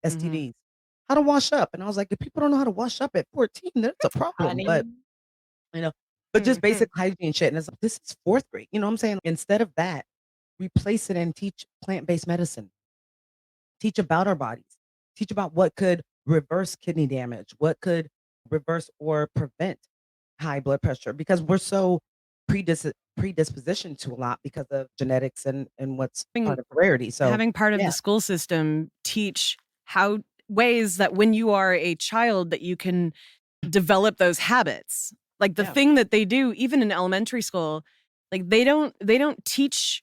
mhm, STDs, how to wash up. And I was like, if people don't know how to wash up at 14, that's a problem. Honey. But you know, but just mhm. basic hygiene shit. And it's like, this is fourth grade. You know what I'm saying? Instead of that, replace it and teach plant-based medicine. Teach about our bodies. Teach about what could reverse kidney damage, what could reverse or prevent high blood pressure because we're so predispositioned to a lot because of genetics and what's part Having of rarity. So having part of yeah, the school system teach how ways that when you are a child that you can develop those habits. Like the yeah. thing that they do even in elementary school, like they don't teach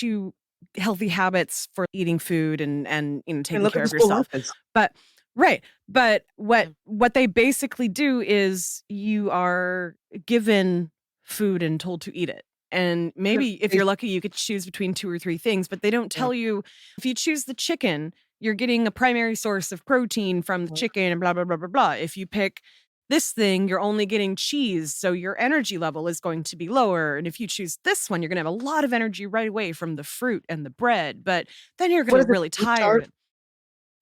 you healthy habits for eating food and And taking look at care the of school yourself. lunches. But right, but what Yeah. what they basically do is you are given food and told to eat it. And And maybe if they- you're lucky you could choose between two or three things, but they don't yeah. tell you if you choose the chicken, you're getting a primary source of protein from the chicken and blah blah blah blah blah. If you pick this thing, you're only getting cheese, so your energy level is going to be lower. And if you choose this one, you're going to have a lot of energy right away from the fruit and the bread, but then you're What going to is feel it? really The food chart tired.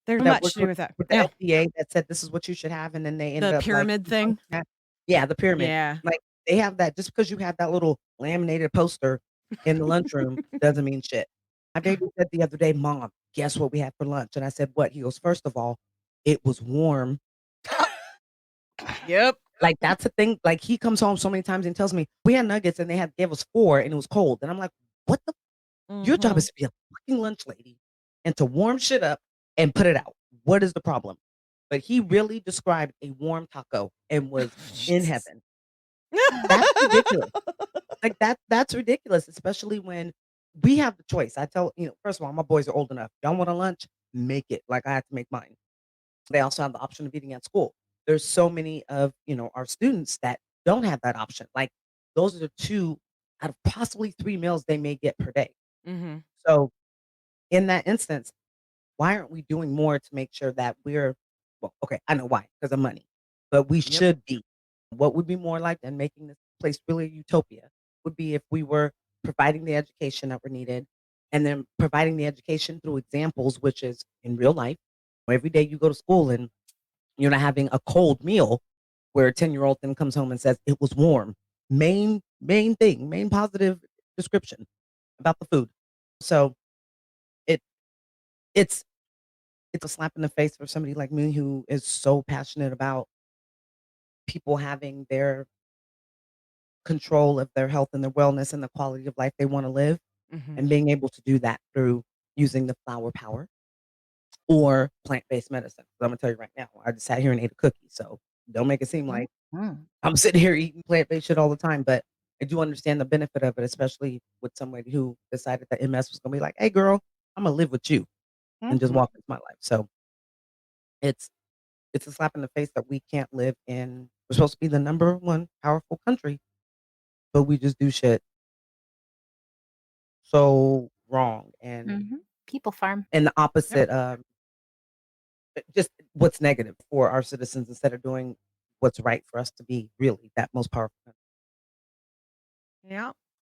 There's that much worked to do with that. with the Yeah. FDA that said this is what you should have, and then they ended The up like pyramid thing. yeah, the pyramid. Yeah. Like they have that just because you have that little laminated poster in the lunchroom doesn't mean shit. My baby said the other day, Mom, guess what we had for lunch? And I said, What? He goes, First of all, it was warm. Yep. Like that's a thing. Like he comes home so many times and tells me we had nuggets and they had gave us four and it was cold. And I'm like, what the your job Mhm. is to be a fucking lunch lady and to warm shit up and put it out. What is the problem? But he really described a warm taco and was in Jesus. heaven. That's ridiculous. Like that's ridiculous, especially when we have the choice. I tell, first of all, my boys are old enough. Y'all want a lunch? Make it. Like I have to make mine. They also have the option of eating at school. There's so many of, our students that don't have that option. Like those are the two out of possibly 3 meals they may get per day. Mm-hmm. So in that instance, why aren't we doing more to make sure that well, okay, I know why, because of money, but we Yep. should be. What would be more like than making this place really a utopia would be if we were providing the education that were needed and then providing the education through examples, which is in real life. Every day you go to school and you're not having a cold meal where a 10-year-old then comes home and says it was warm. Main thing, main positive description about the food. So it it's it's a slap in the face for somebody like me who is so passionate about people having their control of their health and their wellness and the quality of life they want to live Mm-hmm. and being able to do that through using the flower power or plant-based medicine. 'Cause I'm gonna tell you right now, I just sat here and ate a cookie, so don't make it seem like Mhm. I'm sitting here eating plant-based shit all the time, but I do understand the benefit of it, especially with somebody who decided that MS was gonna be like, "Hey, girl, I'm gonna live with you and just Mhm. walk into my life." So it's it's a slap in the face that we can't live in. We're supposed to be the number one powerful country, but we just do shit so wrong Mhm. People farm. and the Yep. opposite just what's negative for our citizens instead of doing what's right for us to be really that most powerful country. Yeah.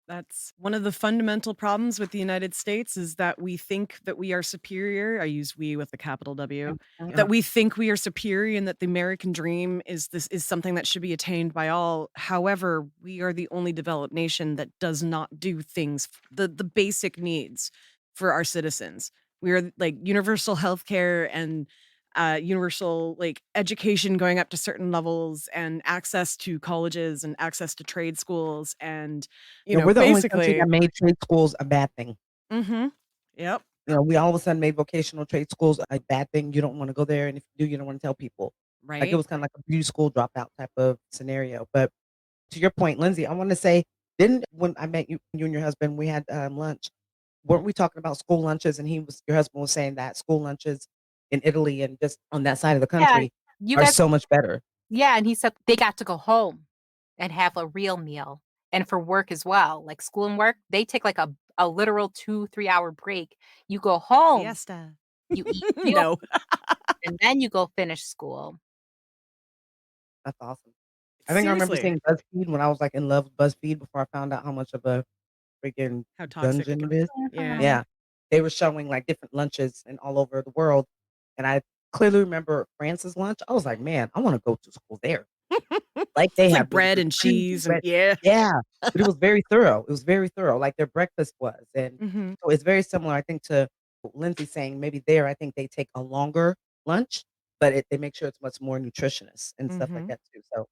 That's one of the fundamental problems with the United States is that we think that we are superior. I use we with a capital W. Yeah. That we think we are superior and that the American dream is something that should be attained by all. However, we are the only developed nation that does not do things the basic needs for our citizens. We are like universal health care and universal like education going up to certain levels and access to colleges and access to trade schools and You know, we're the only country basically. that made trade schools a bad thing. Mhm. Yep. You know, we all of a sudden made vocational trade schools a bad thing. You don't want to go there, and if you do, you don't want to tell people. Like it Right? was kind of like a beauty school dropout type of scenario. But to your point, Lindsay, I want to say, didn't when I met you and your husband, we had lunch. Weren't we talking about school lunches? And your husband was saying that school lunches in Italy and just on that side of the Yeah, country you are guys. so much better. Yeah, and he said they got to go home and have a real meal, and for work as well, like school and work, they take like a literal 2-3 hour break. You go home, Fiesta. you eat real, No. and then you go finish school. That's awesome. I think I remember Seriously. seeing BuzzFeed when I was like in love with BuzzFeed before I found out how much of a freaking How toxic it dungeon can it is. Yeah. Yeah. They were showing like different lunches and all over the world. And I clearly remember France's lunch. I was like, man, I want to go to school there. Like they It's have like really bread good and cream, cheese and bread. yeah. Yeah. But it was very thorough. It was very thorough, like their breakfast was. And Mhm. so it's very similar, I think, to what Lindsay saying maybe there, I think they take a longer lunch, but they make sure it's much more nutritious and stuff like Mhm. that too. So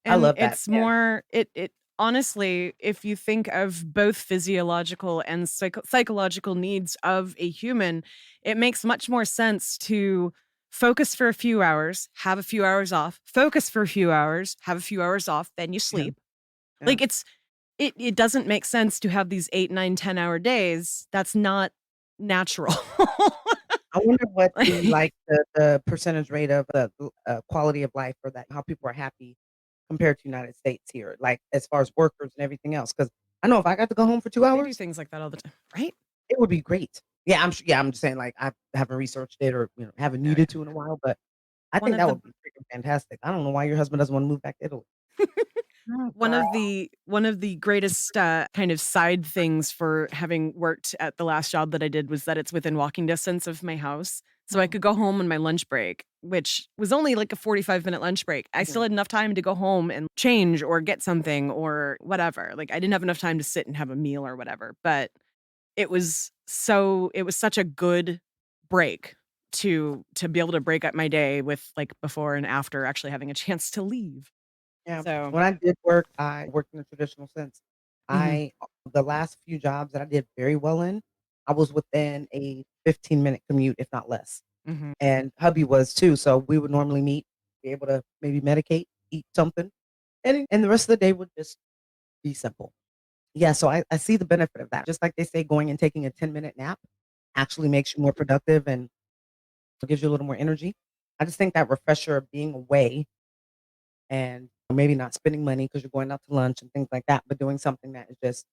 I And love that. it's And more it honestly, if you think of both physiological and psychological needs of a human, it makes much more sense to focus for a few hours, have a few hours off, focus for a few hours, have a few hours off, then you yeah, sleep. yeah. Like it doesn't make sense to have these 8, 9, 10-hour days. That's not natural. I wonder what the Like, like the percentage rate of the quality of life or that how people are happy compared to United States here, like as far as workers and everything else. Because I know if I got to go home for two they do hours, things like that all the time, right? it would be great. Yeah, yeah, I'm just saying like I haven't researched it or haven't Oh, yeah. needed to in a while, but I One think of that the would be freaking fantastic. I don't know why your husband doesn't want to move back to Italy. Mm, one girl. of the greatest kind of side things for having worked at the last job that I did was that it's within walking distance of my house. So I could go home on my lunch break, which was only like a 45-minute lunch break. I still Mhm. had enough time to go home and change or get something or whatever. Like I didn't have enough time to sit and have a meal or whatever, but it was such a good break to be able to break up my day with like before and after actually having a chance to leave. Yeah. So, When I did work, I worked in the traditional sense. mhm, The last few jobs that I did very well in, I was within a 15-minute commute, if not less. mhm. And hubby was too. So we would normally meet, be able to maybe medicate, eat something, and the rest of the day would just be simple. Yeah, so I see the benefit of that. Just like they say, going and taking a 10-minute nap actually makes you more productive and gives you a little more energy. I just think that refresher of being away and maybe not spending money because you're going out to lunch and things like that, but doing something that is just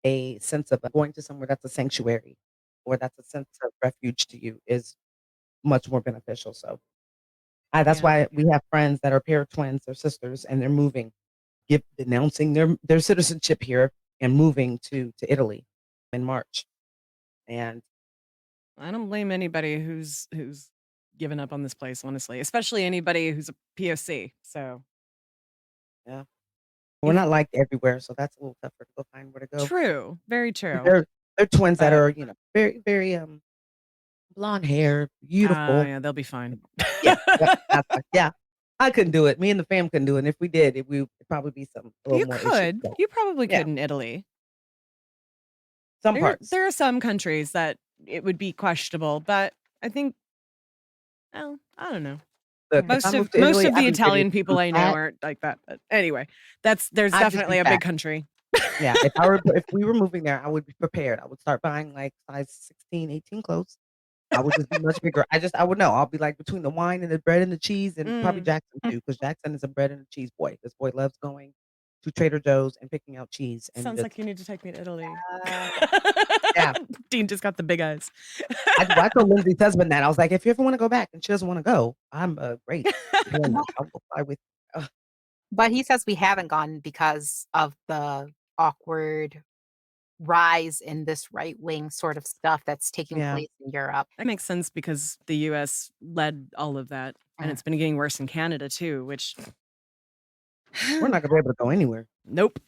a sense of going to somewhere that's a sanctuary or that's a sense of refuge to you is much more beneficial. So that's Yeah. why we have friends that are pair of twins or sisters and they're moving, denouncing their citizenship here and moving to Italy in March. And I don't blame anybody who's given up on this place, honestly, especially anybody who's a POC. So yeah, we're not liked everywhere, so that's a little tougher to go find where to go. true, very true. They're twins that But are, very, very blonde hair, beautiful. yeah, they'll be fine. Yeah, yeah. I couldn't do it. Me and the fam couldn't do it. And if we did, it'd probably be a little You more could, issues. you probably Yeah. could in Italy. Some There, parts. there are some countries that it would be questionable, but I think, well, I don't know. Look, if Most I of moved to most Italy, of the I'd be ready Italian to people be I know fat. aren't like that. But anyway, there's I'd just definitely be a big fat. country. Yeah, if we were moving there, I would be prepared. I would start buying like size 16, 18 clothes. I would just be much bigger. I would know. I'll be like between the wine and the bread and the cheese, and probably Mm. Jackson too, because Jackson is a bread and a cheese boy. This boy loves going to Trader Joe's and picking out cheese and Sounds just like you need to take me to Italy. yeah. Dean just got the big eyes. I told Lindsay's husband that I was like, if you ever want to go back and she doesn't want to go, I'm great. I'll go fly with. But he says we haven't gone because of the awkward rise in this right wing sort of stuff that's taking Yeah. place in Europe. That makes sense because the US led all of that. And Mm. it's been getting worse in Canada too, which We're not gonna be able to go anywhere. nope.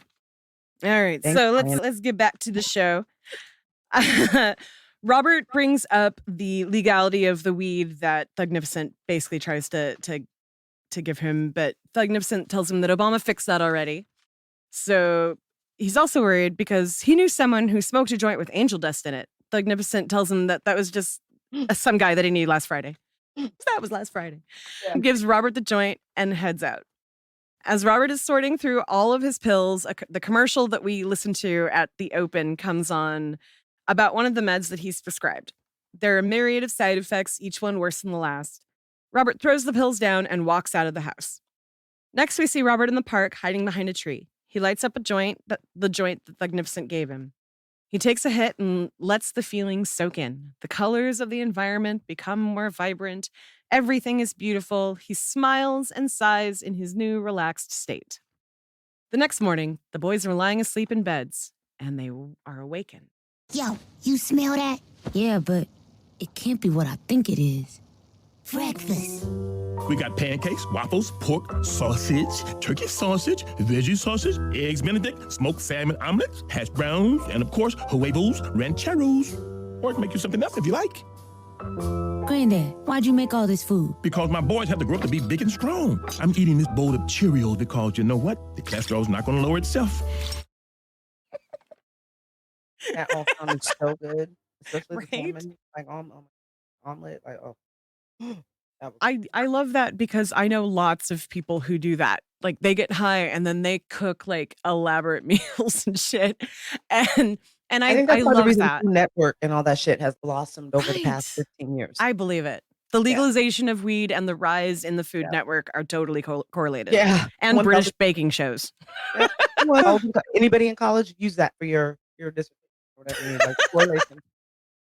All right. Thanks, So Diana. let's get back to the show. Robert brings up the legality of the weed that Thugnificent basically tries to give him, but Thugnificent tells him that Obama fixed that already. So he's also worried because he knew someone who smoked a joint with angel dust in it. Thugnificent tells him that was just some guy that he knew last Friday. That was last Friday. Yeah. He gives Robert the joint and heads out. As Robert is sorting through all of his pills, the commercial that we listened to at the open comes on about one of the meds that he's prescribed. There are a myriad of side effects, each one worse than the last. Robert throws the pills down and walks out of the house. Next, we see Robert in the park hiding behind a tree. He lights up the joint that Thugnificent gave him. He takes a hit and lets the feelings soak in. The colors of the environment become more vibrant. Everything is beautiful. He smiles and sighs in his new relaxed state. The next morning, the boys are lying asleep in beds, and they are awakened. Yo, you smell that? Yeah, but it can't be what I think it is. Breakfast. We got pancakes, waffles, pork, sausage, turkey sausage, veggie sausage, eggs Benedict, smoked salmon omelets, hash browns, and of course, huevos, rancheros. Or I can make you something else if you like. Granddad, why'd you make all this food? Because my boys have to grow up to be big and strong. I'm eating this bowl of Cheerios because you know what? The cholesterol's not going to lower itself. That all sounded so good, especially the Right? salmon, like omelet. Like that was I love that because I know lots of people who do that. Like they get high and then they cook like elaborate meals and shit. And I I think that's part of the love reason that. Food Network and all that shit has blossomed over the past Right. 15 years. I believe it. The legalization of weed and the rise in the Food Yeah. Network are totally correlated. Yeah. And 1000 British baking shows. Yeah. Well, anybody in college use that for your dissertation or whatever you need, like correlation,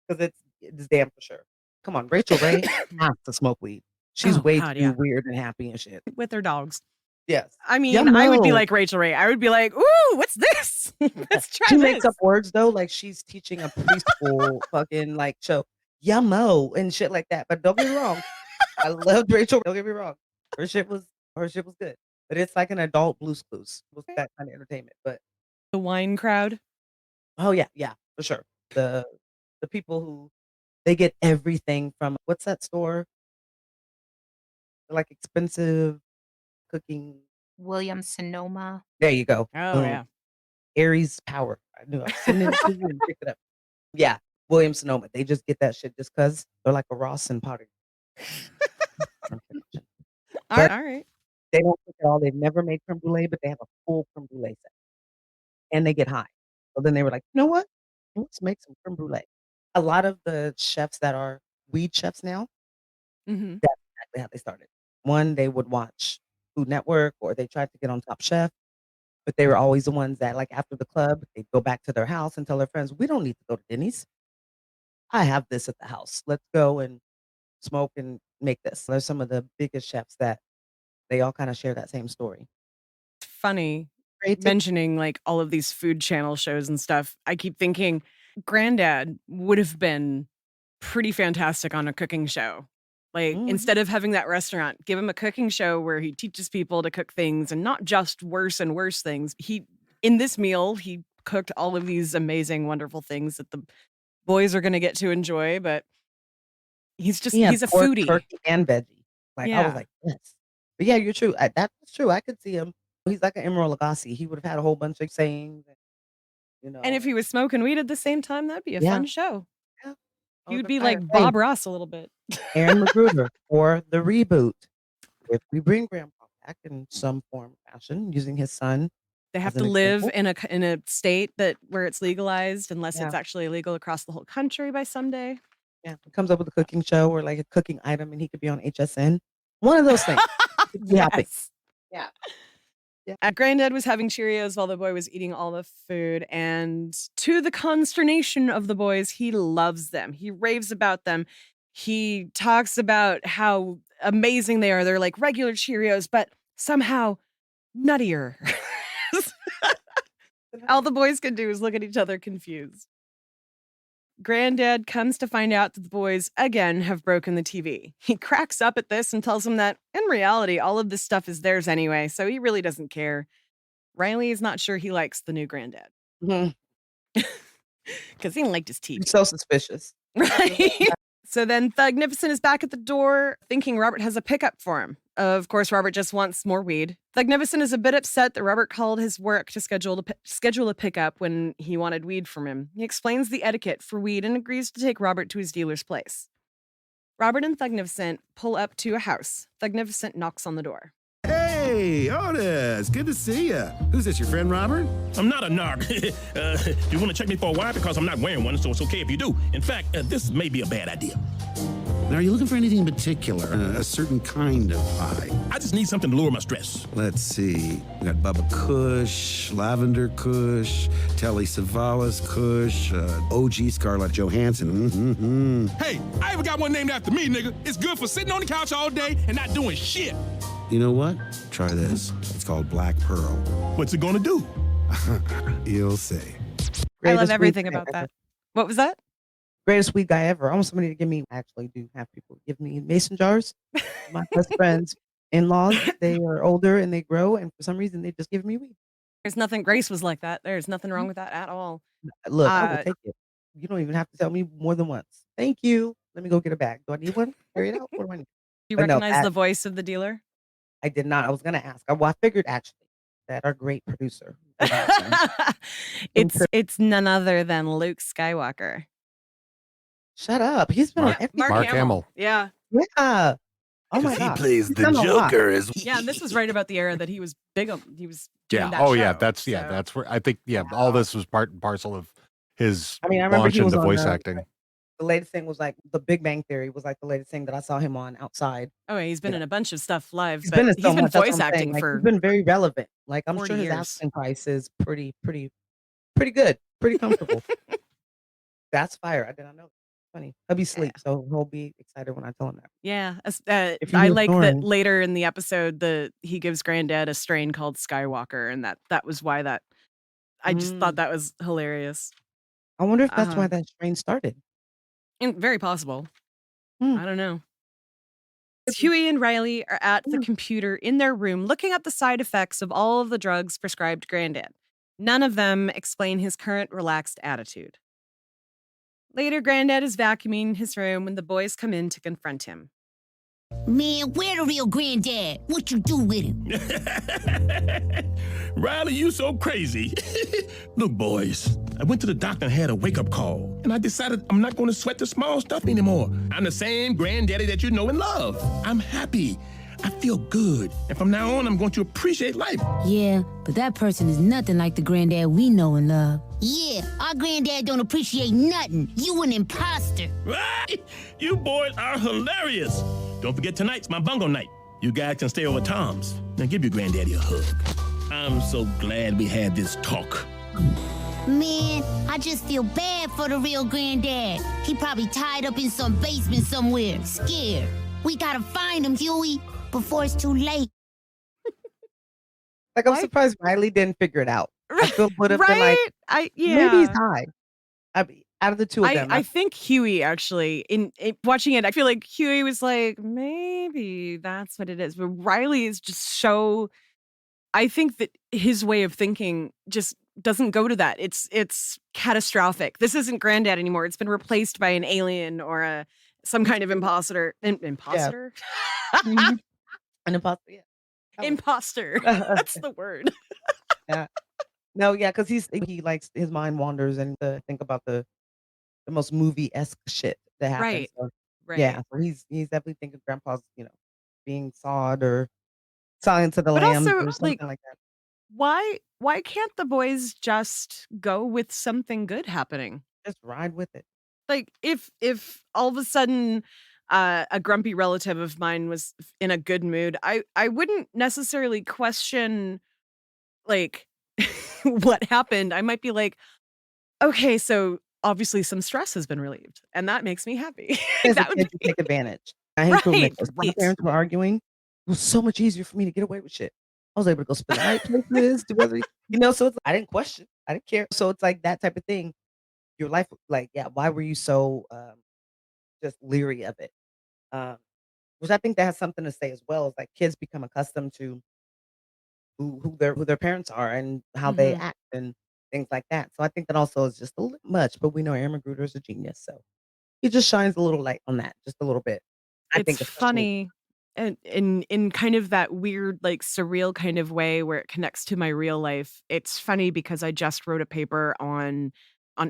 because it's damn for sure. Come on, Rachel Ray has to smoke weed. She's Oh, way God, too yeah. weird and happy and shit. With their dogs. Yes. I mean, I would be Yummo. like Rachel Ray. I would be like, ooh, what's this? Let's try She this. makes up words though, like she's teaching a preschool fucking like show, yummo and shit like that. But don't get me wrong, I loved Rachel. Don't get me wrong, her shit was good. But it's like an adult Blue's Clues. It was that kind of entertainment. But The wine crowd. oh yeah, for sure. The people who they get everything from what's that store? Like expensive cooking. William Sonoma. There you go. Oh, Boom. yeah. Aries Power. I knew I was sitting in the TV and picked it up. Yeah, William Sonoma. They just get that shit just because they're like a Ross and Potter. All But right. they don't cook at all. They've never made creme brulee, but they have a full creme brulee set. And they get high. So then they were like, you know what? Let's make some creme brulee. A lot of the chefs that are weed chefs now, Mm-hmm. that's exactly how they started. One, they would watch Food Network or they tried to get on Top Chef, but they were always the ones that, like, after the club, they'd go back to their house and tell their friends, "We don't need to go to Denny's. I have this at the house. Let's go and smoke and make this." There's some of the biggest chefs that they all kind of share that same story. Funny Creativity. mentioning like all of these food channel shows and stuff. I keep thinking Granddad would have been pretty fantastic on a cooking show. Like instead of having that restaurant, give him a cooking show where he teaches people to cook things and not just worse and worse things. In this meal, he cooked all of these amazing, wonderful things that the boys are going to get to enjoy, but he's a pork, foodie. turkey, and veggie. Like, I Yeah. was like, yes. But yeah, you're true. That's true. I could see him. He's like an Emeril Lagasse. He would have had a whole bunch of sayings, And if he was smoking weed at the same time, that'd be a Yeah. fun show. Yeah. He Oh, would the be fire. like Bob Ross a little bit. Aaron Magruder for the reboot. If we bring Grandpa back in some form or fashion, using his son, They have as to an live example. in a state where it's legalized, unless Yeah. it's actually illegal across the whole country by someday. Yeah, he comes up with a cooking show or like a cooking item, and he could be on HSN. One of those things. He'd be happy. Yes. Yeah. Yeah. Granddad was having Cheerios while the boy was eating all the food, and to the consternation of the boys, he loves them. He raves about them. He talks about how amazing they are. They're like regular Cheerios, but somehow nuttier. All the boys can do is look at each other confused. Granddad comes to find out that the boys again have broken the TV. He cracks up at this and tells them that in reality, all of this stuff is theirs anyway, so he really doesn't care. Riley is not sure he likes the new Granddad Mhm. because he liked his TV. He's so suspicious. Right? So then Thugnificent is back at the door thinking Robert has a pickup for him. Of course, Robert just wants more weed. Thugnificent is a bit upset that Robert called his work to schedule a pickup when he wanted weed from him. He explains the etiquette for weed and agrees to take Robert to his dealer's place. Robert and Thugnificent pull up to a house. Thugnificent knocks on the door. Hey, Otis, good to see you. Who's this, your friend Robert? I'm not a narc. Do you want to check me for a wire? Because I'm not wearing one, so it's okay if you do. In fact, this may be a bad idea. Now, are you looking for anything in particular? A certain kind of high? I just need something to lower my stress. Let's see. We got Bubba Kush, Lavender Kush, Telly Savalas Kush, OG Scarlett Johansson. Mm-hmm. Hey, I even got one named after me, nigga. It's good for sitting on the couch all day and not doing shit. You know what? Try this. It's called Black Pearl. What's it gonna do? You'll see. I love Greatest everything weed guy about ever. that. What was that? Greatest weed guy ever. I want somebody to give me. I actually do have people give me mason jars. My best friends, in-laws, they are older and they grow, and for some reason they just give me weed. There's nothing. Grace was like that. There's nothing wrong with that at all. Look, I will Uh, take it. You don't even have to tell me more than once. Thank you. Let me go get a bag. Do I need one? Carry it out. What do I need? Do you But no, recognize that- the voice of the dealer? I did not. I was gonna ask. I figured actually that our great producer. It's none other than Luke Skywalker. Shut up. He's been on every. Mark Hamill. Yeah. Yeah. Oh my He god. plays He's the done a lot. Joker as Yeah, and this was right about the era that he was big on. He was Yeah. doing that Oh, yeah. show, That's so- that's where I think. Yeah. All this was part and parcel of his I mean, I remember launch he was into on voice acting. The latest thing was like The Big Bang Theory was like the latest thing that I saw him on outside. Oh, he's been Yeah. in a bunch of stuff live, He's but been in he's so been much. That's what voice I'm saying. acting Like, for he's been very relevant. Like I'm 40 sure his years. asking price is pretty good, pretty comfortable. That's fire. I did not know. Funny. He'll be asleep, so he'll be excited when I tell him that. Yeah, If you I were like that snoring. later in the episode he gives Granddad a strain called Skywalker, and that was why that I just thought that was hilarious. I wonder if that's Uh-huh. why that strain started. And very possible. Hmm. I don't know. Huey and Riley are at the computer in their room looking at the side effects of all of the drugs prescribed Granddad. None of them explain his current relaxed attitude. Later, Granddad is vacuuming his room when the boys come in to confront him. Man, where the real Granddad? What you do with him? Riley, you so crazy. Look, boys, I went to the doctor and had a wake-up call, and I decided I'm not going to sweat the small stuff anymore. I'm the same granddaddy that you know and love. I'm happy. I feel good. And from now on, I'm going to appreciate life. Yeah, but that person is nothing like the Granddad we know and love. Yeah, our Granddad don't appreciate nothing. You an imposter. Right? You boys are hilarious. Don't forget tonight's my bungo night. You guys can stay over Tom's. Now give your granddaddy a hug. I'm so glad we had this talk. Man, I just feel bad for the real granddad. He probably tied up in some basement somewhere, scared. We gotta find him, Huey, before it's too late. Like, I'm surprised Riley didn't figure it out. I feel would have been like, maybe he's high. I mean, out of the two of them. I think Huey actually, in watching it, I feel like Huey was like, maybe that's what it is. But Riley is just so, I think that his way of thinking just doesn't go to that. It's catastrophic. This isn't Granddad anymore. It's been replaced by an alien or some kind of imposter. Imposter? Yeah. An imposter, yeah. Imposter. That's the word. Yeah. No, yeah, because he likes, his mind wanders and to think about the most movie-esque shit that happens. Right. So, Right. yeah, so he's definitely thinking Grandpa's, being sawed or Silence of the But Lambs also, or something like that. why can't the boys just go with something good happening? Just ride with it. Like if all of a sudden a grumpy relative of mine was in a good mood, I wouldn't necessarily question like what happened. I might be like, okay, so obviously some stress has been relieved, and that makes me happy. As a That would kid, you be take advantage. I hate to admit right. this. My parents were arguing. It was so much easier for me to get away with shit. I was able to go spend the night places, do everything, so it's, I didn't question. I didn't care. So it's like that type of thing. Your life, like, yeah, why were you so just leery of it? Which I think that has something to say as well. Is like kids become accustomed to who their parents are and how they Mhm. act and things like that. So I think that also is just a little much. But we know Aaron Magruder is a genius, so he just shines a little light on that, just a little bit. I It's think especially funny and in kind of that weird, like surreal kind of way where it connects to my real life. It's funny because I just wrote a paper on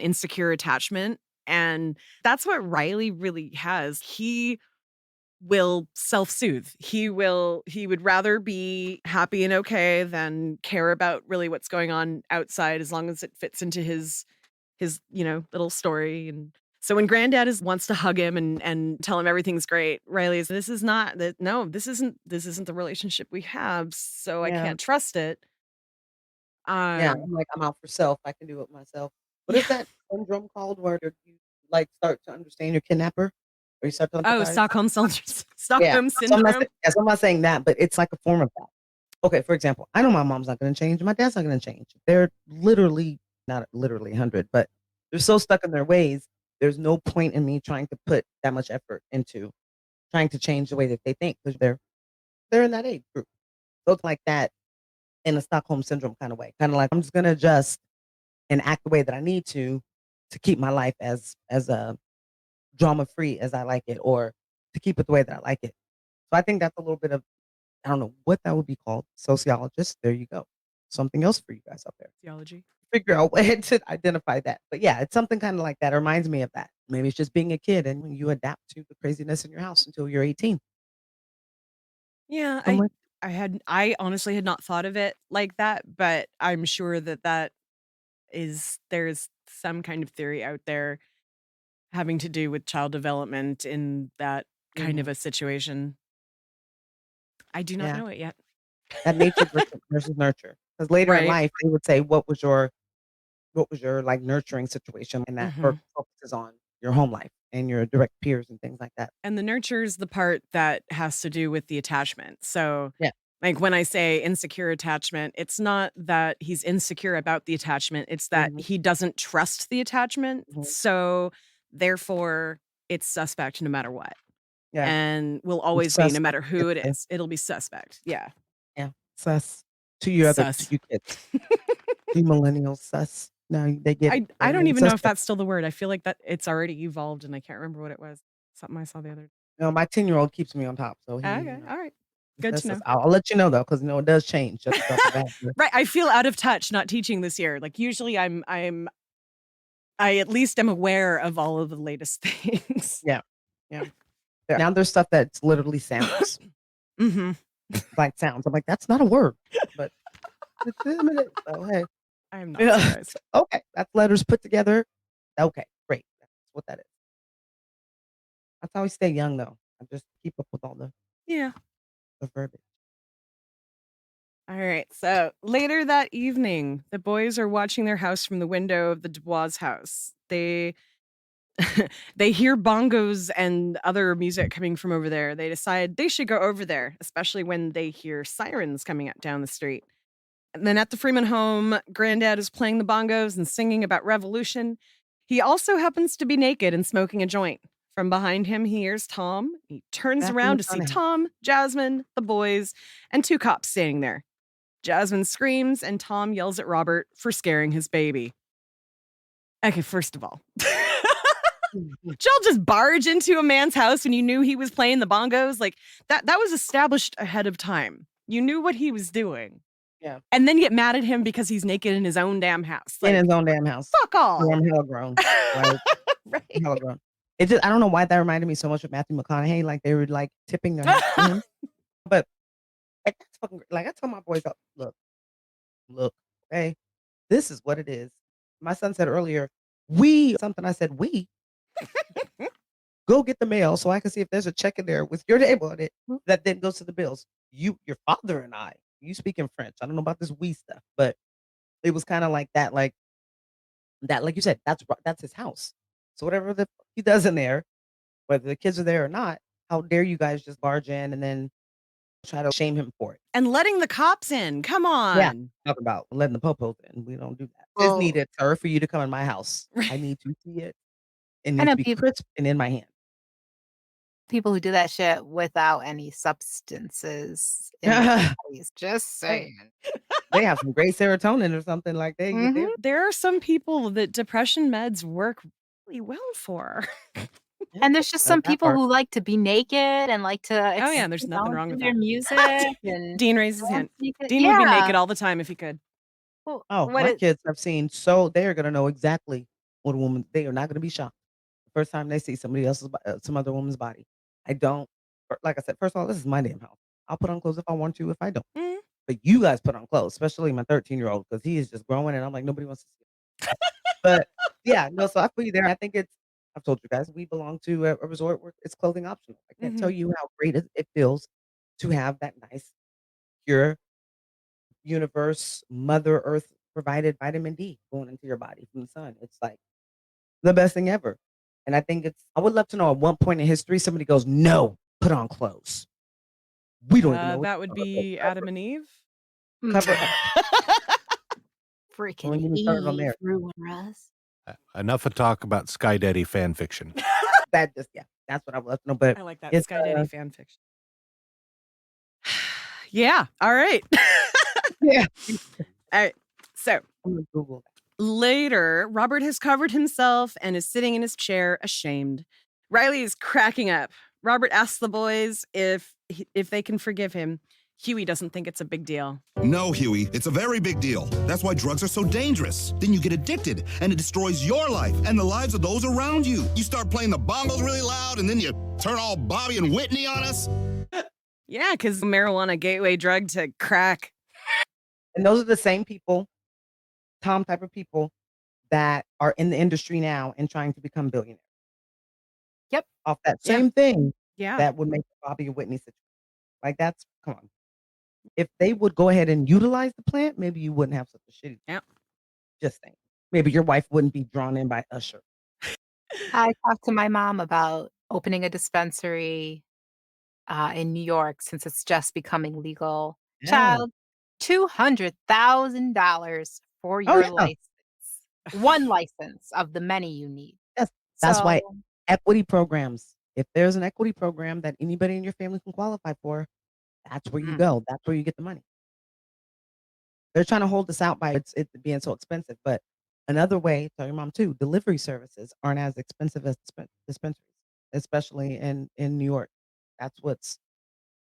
insecure attachment, and that's what Riley really has. He will self-soothe. He would rather be happy and okay than care about really what's going on outside as long as it fits into his little story. And so when Granddad wants to hug him and tell him everything's great, Riley's, this is not that. No, this isn't the relationship we have. So I yeah, can't trust it. yeah. Um, I'm like, I'm out for self. I can do it myself. What yeah. is that syndrome called where you like start to understand your kidnapper, or you start to Oh, empathize? Stockholm Yeah. Stockholm So I'm not, syndrome. yes, I'm not saying that, but it's like a form of that. Okay, for example, I know my mom's not going to change, my dad's not going to change. They're literally not literally 100, but they're so stuck in their ways. There's no point in me trying to put that much effort into trying to change the way that they think because they're in that age group. So it's like that in a Stockholm syndrome kind of way. Kind of like I'm just going to adjust and act the way that I need to keep my life as drama free as I like it, or to keep it the way that I like it. So I think that's a little bit of, I don't know what that would be called. Sociologist. There you go. Something else for you guys out there. Theology. Figure out way to identify that. But yeah, it's something kind of like that. It reminds me of that. Maybe it's just being a kid and you adapt to the craziness in your house until you're 18. Yeah, I'm like, I honestly had not thought of it like that, but I'm sure that there's some kind of theory out there having to do with child development in that kind of mhm, a situation. I do not yeah, know it yet. that nature versus nurture. Because later in Right. life, they would say, what was your like nurturing situation? And that Mhm. focuses on your home life and your direct peers and things like that. And the nurture is the part that has to do with the attachment. So, Yeah. like when I say insecure attachment, it's not that he's insecure about the attachment, it's that Mhm, he doesn't trust the attachment. mhm. So, therefore, it's suspect no matter what. Yeah. And will I'm always be no sus with matter the who kids it too. is. It'll be suspect. Yeah. Yeah. Sus. To Sus. you kids. You millennials sus. No, they get it. I They're don't really even know if suspect. that's still the word. I feel like that it's already evolved and I can't remember what it was. Something I saw the other. No, my 10-year-old keeps me on top, so he, Okay. All right. Good to that's just know. I'll let you know though, because it does change just off the bat. But Right. I feel out of touch not teaching this year. Like usually I at least am aware of all of the latest things. yeah, yeah. Now there's stuff that's literally sounds, Mhm. like sounds. I'm like, that's not a word, but it's in a minute. So hey, I am not you know, surprised. okay, that's letters put together. Okay, great. That's what that is. That's how we stay young though. I just keep up with all the Yeah. the verbiage. All right. So later that evening, the boys are watching their house from the window of the Dubois house. They they hear bongos and other music coming from over there. They decide they should go over there, especially when they hear sirens coming up down the street. And then at the Freeman home, Granddad is playing the bongos and singing about revolution. He also happens to be naked and smoking a joint. From behind him, he hears Tom. He turns Matthew around to see McConaughey. Tom, Jasmine, the boys, and 2 cops standing there. Jasmine screams, and Tom yells at Robert for scaring his baby. Okay, first of all, y'all just barge into a man's house when you knew he was playing the bongos? Like, that was established ahead of time. You knew what he was doing. Yeah. And then get mad at him because he's naked in his own damn house. In Like, his own damn house. fuck off. I'm hella grown. Like, Right. hella grown. It just, I don't know why that reminded me so much of Matthew McConaughey. Like they were like tipping their hat to him. But like, that's fucking great. Like I tell my boys, look, okay, this is what it is. My son said earlier, something I said, go get the mail so I can see if there's a check in there with your name on it that then goes to the bills. Your father and I, you speak in French. I don't know about this we stuff, but it was kind of like that, like you said, that's his house. So whatever he does in there, whether the kids are there or not, how dare you guys just barge in and then try to shame him for it? And letting the cops in. Come on. Yeah. Talk about letting the popos in. We don't do that. Well- It's needed, sir, for you to come in my house. I need to see it. It needs know to be people- crisp and in my hand. People who do that shit without any substances in their bodies. Just saying. They have some great serotonin or something like that. Mhm. There are some people that depression meds work really well for. And there's just some that people part. who like to be naked and like to Oh, yeah, there's nothing wrong with their that. music and Dean raised his hand. naked- Dean would be yeah. naked all the time if he could. Well, Oh, what my it- kids have seen, so they're gonna know exactly what a woman. They are not gonna be shocked the first time they see somebody else's, some other woman's body. I don't. Like I said, first of all, this is my damn house. I'll put on clothes if I want to. If I don't, Mhm. but you guys put on clothes, especially my 13-year-old, because he is just growing, and I'm like, nobody wants to see it. But yeah, no. So I feel you there. I think it's. I've told you guys we belong to a resort where it's clothing optional. I can't tell you how great it feels to have that nice, pure, universe, Mother Earth provided vitamin D going into your body from the sun. It's like the best thing ever. And I think I would love to know at one point in history somebody goes, no, put on clothes. We don't even know. what That to would talk be about. Adam and Eve. Cover. freaking When you start on Eve there. ruin Russ. Enough of talk about Sky Daddy fan fiction. That just, yeah, that's what I would love to know. But I like that it's, Sky Daddy fan fiction. Yeah. All right. yeah. All right. So I'm gonna Google that. later, Robert has covered himself and is sitting in his chair, ashamed. Riley is cracking up. Robert asks the boys if they can forgive him. Huey doesn't think it's a big deal. No, Huey, it's a very big deal. That's why drugs are so dangerous. Then you get addicted, and it destroys your life and the lives of those around you. You start playing the bongos really loud, and then you turn all Bobby and Whitney on us. Yeah, because marijuana gateway drug to crack. And those are the same people, Tom type of people, that are in the industry now and trying to become billionaires. Yep. Off that Yeah. same thing Yeah. that would make Bobby and Whitney situation. Like that's, come on. If they would go ahead and utilize the plant, maybe you wouldn't have such a shitty. Yep. Just saying. Maybe your wife wouldn't be drawn in by Usher. I talked to my mom about opening a dispensary in New York since it's just becoming legal. Yeah. Child, $200,000 for your yeah. license. One license of the many you need. That's why So, equity programs, if there's an equity program that anybody in your family can qualify for, that's where you go. That's where you get the money. They're trying to hold us out by it being so expensive. But another way, tell your mom too, delivery services aren't as expensive as dispensaries, especially in New York. That's what's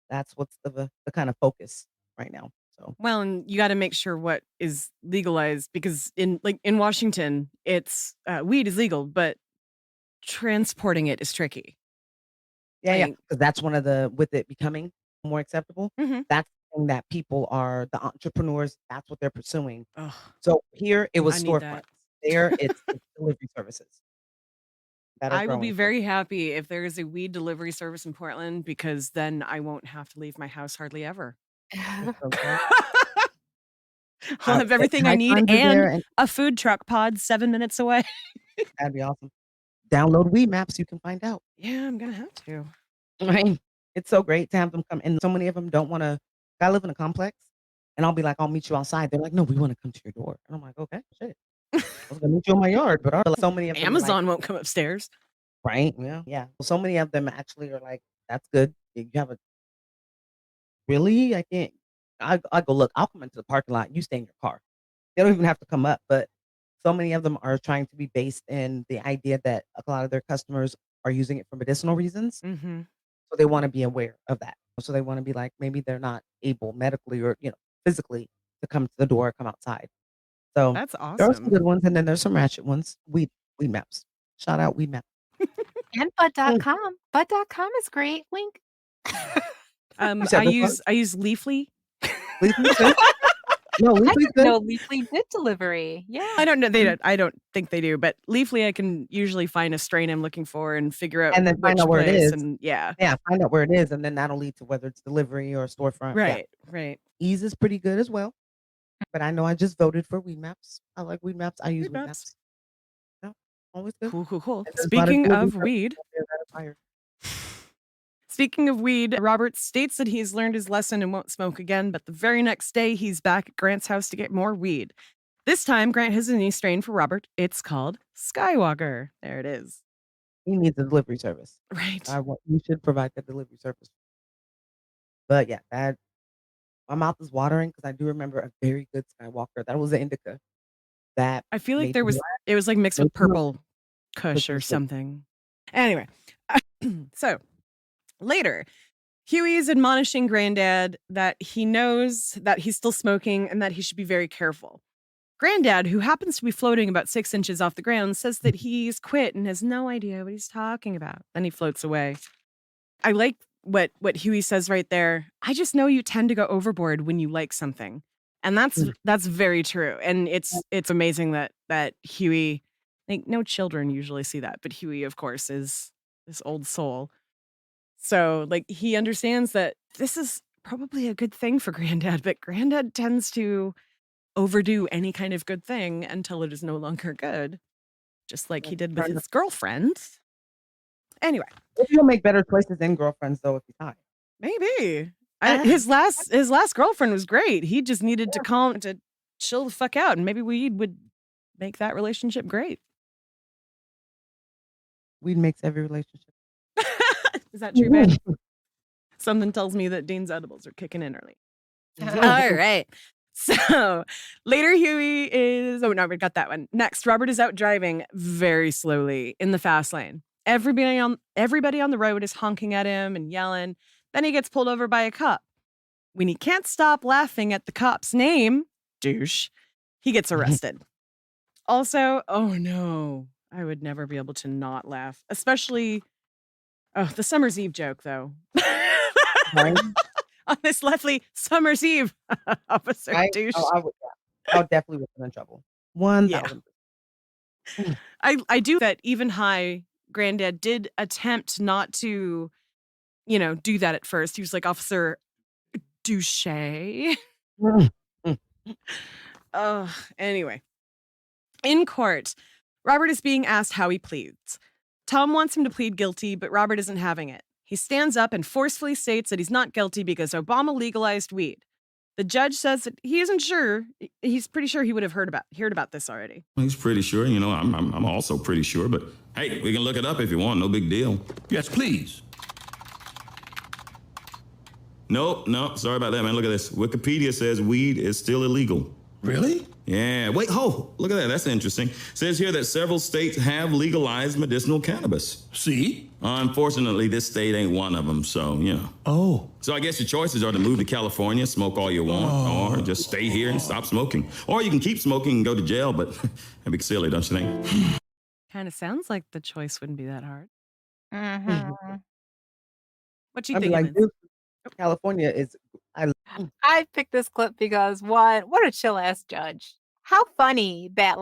the kind of focus right now. So Well, and you got to make sure what is legalized because in Washington, it's weed is legal, but transporting it is tricky. yeah, Like- because that's one of with it becoming more acceptable. Mhm. That's the thing that people are the entrepreneurs. That's what they're pursuing. Ugh. So here it was I need that. storefronts. There it's delivery services. that are I will be growing. very happy if there is a weed delivery service in Portland because then I won't have to leave my house hardly ever. It's so good. I'll have everything I need Nighttime you're and there and a food truck pod 7 minutes away. that'd be awesome. Download Weed Maps, you can find out. Yeah, I'm gonna have to. Right? It's so great to have them come, and so many of them don't want to. I live in a complex, and I'll be like, I'll meet you outside. They're like, no, we want to come to your door, and I'm like, okay, shit. I was gonna meet you in my yard, but so many of them Amazon won't come upstairs. right? Yeah. Well, so many of them actually are like, that's good. You have a really? I can't. I go look. I'll come into the parking lot. You stay in your car. They don't even have to come up. But so many of them are trying to be based in the idea that a lot of their customers are using it for medicinal reasons. Mm-hmm. So they want to be aware of that. So they want to be like, maybe they're not able medically or physically to come to the door, come outside. So That's there are some good awesome. ones, and then there's some ratchet ones. Weed Maps. Shout out Weed Maps. And bud.com. Bud.com is great. Wink. You said I which one? use Leafly. Leafly too? No, I Leafly's didn't good. know Leafly did delivery. Yeah. I don't know. They don't. I don't think they do. But Leafly, I can usually find a strain I'm looking for and figure out And then find which out where it place. is. And yeah, Yeah, find out where it is, and then that'll lead to whether it's delivery or storefront. Yeah. right. Ease is pretty good as well. But I know I just voted for Weed Maps. I like Weed Maps. I use Weed Weed Maps. Maps. No, always good. Cool. And there's a lot Speaking cool of research weed, out there that are fired. Speaking of weed, Robert states that he's learned his lesson and won't smoke again, but the very next day he's back at Grant's house to get more weed. This time, Grant has a new strain for Robert. It's called Skywalker. There it is. He needs a delivery service. Right. You should provide that delivery service. But yeah, my mouth is watering because I do remember a very good Skywalker. That was an indica. That I feel like made me laugh, it was like mixed made with me laugh, purple kush which or was good. something. Anyway, so later, Huey is admonishing Granddad that he knows that he's still smoking and that he should be very careful. Granddad, who happens to be floating about 6 inches off the ground, says that he's quit and has no idea what he's talking about. Then he floats away. I like what Huey says right there. I just know you tend to go overboard when you like something. And that's very true. And it's amazing that Huey, like no children usually see that, but Huey, of course, is this old soul. So like he understands that this is probably a good thing for Granddad, but Granddad tends to overdo any kind of good thing until it is no longer good, just like he did with his girlfriend. Anyway, You'll make better choices in girlfriends though if you tie. maybe his last girlfriend was great. He just needed to chill the fuck out, and maybe weed would make that relationship great. Weed makes every relationship. Is that true, babe? Something tells me that Dean's edibles are kicking in early. All right. So later, Huey is. Oh, no, we got that one. Next, Robert is out driving very slowly in the fast lane. Everybody on the road is honking at him and yelling. Then he gets pulled over by a cop. When he can't stop laughing at the cop's name, douche, he gets arrested. Also, oh no, I would never be able to not laugh, especially the Summer's Eve joke, though. Right? On this lovely Summer's Eve, Officer Douche. I would definitely would have been in trouble. 1,000%. I do that even high. Granddad did attempt not to, do that at first. He was like, Officer Douche. Anyway, in court, Robert is being asked how he pleads. Tom wants him to plead guilty, but Robert isn't having it. He stands up and forcefully states that he's not guilty because Obama legalized weed. The judge says that he isn't sure. He's pretty sure he would have heard about this already. He's pretty sure, I'm also pretty sure, but hey, we can look it up if you want, no big deal. Yes, please. No, sorry about that, man. Look at this. Wikipedia says weed is still illegal. Really? Yeah, wait, look at that. That's interesting. Says here that several states have legalized medicinal cannabis. See? Unfortunately, this state ain't one of them, so, Oh. So I guess your choices are to move to California, smoke all you want, or just stay here and stop smoking. Or you can keep smoking and go to jail, but that'd be silly, don't you think? Kind of sounds like the choice wouldn't be that hard. Mm-hmm. What you I'd be think? like, dude, California is. I picked this clip because what a chill ass judge. How funny that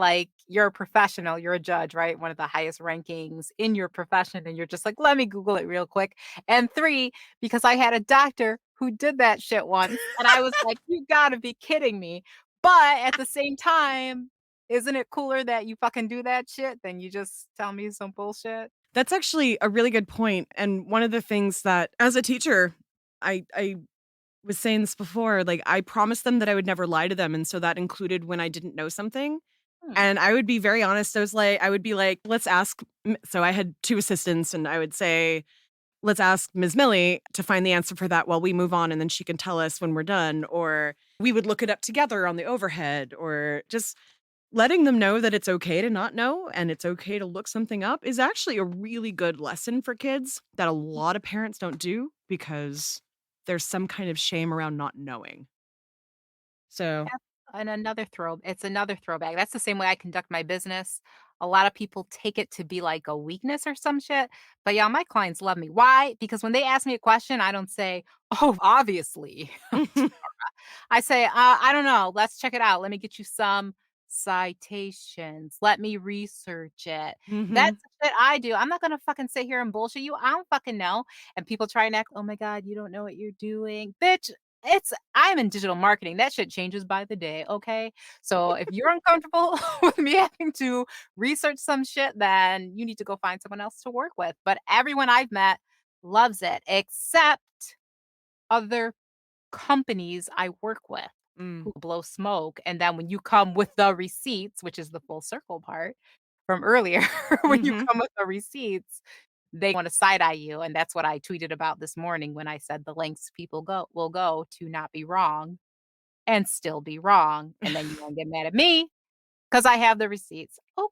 you're a professional, you're a judge, right? One of the highest rankings in your profession. And you're just like, let me Google it real quick. And 3, because I had a doctor who did that shit once. And I was like, you gotta be kidding me. But at the same time, isn't it cooler that you fucking do that shit than you just tell me some bullshit? That's actually a really good point. And one of the things that, as a teacher, I was saying this before, like I promised them that I would never lie to them. And so that included when I didn't know something. And I would be very honest. I would be like, let's ask. So I had 2 assistants and I would say, let's ask Ms. Millie to find the answer for that while we move on. And then she can tell us when we're done. Or we would look it up together on the overhead, or just letting them know that it's okay to not know and it's okay to look something up is actually a really good lesson for kids that a lot of parents don't do because there's some kind of shame around not knowing. So, And it's another throwback. That's the same way I conduct my business. A lot of people take it to be like a weakness or some shit. But y'all, my clients love me. Why? Because when they ask me a question, I don't say, oh, obviously. I say, I don't know. Let's check it out. Let me get you some citations. Let me research it. That's the shit I do. I'm not gonna fucking sit here and bullshit you. I don't fucking know. And people try and act, oh my God, you don't know what you're doing. Bitch, I'm in digital marketing. That shit changes by the day, okay? So if you're uncomfortable with me having to research some shit, then you need to go find someone else to work with. But everyone I've met loves it, except other companies I work with who blow smoke. And then when you come with the receipts, which is the full circle part from earlier, when you come with the receipts, they want to side eye you. And that's what I tweeted about this morning when I said the lengths people will go to not be wrong and still be wrong. And then you won't get mad at me because I have the receipts. Oh,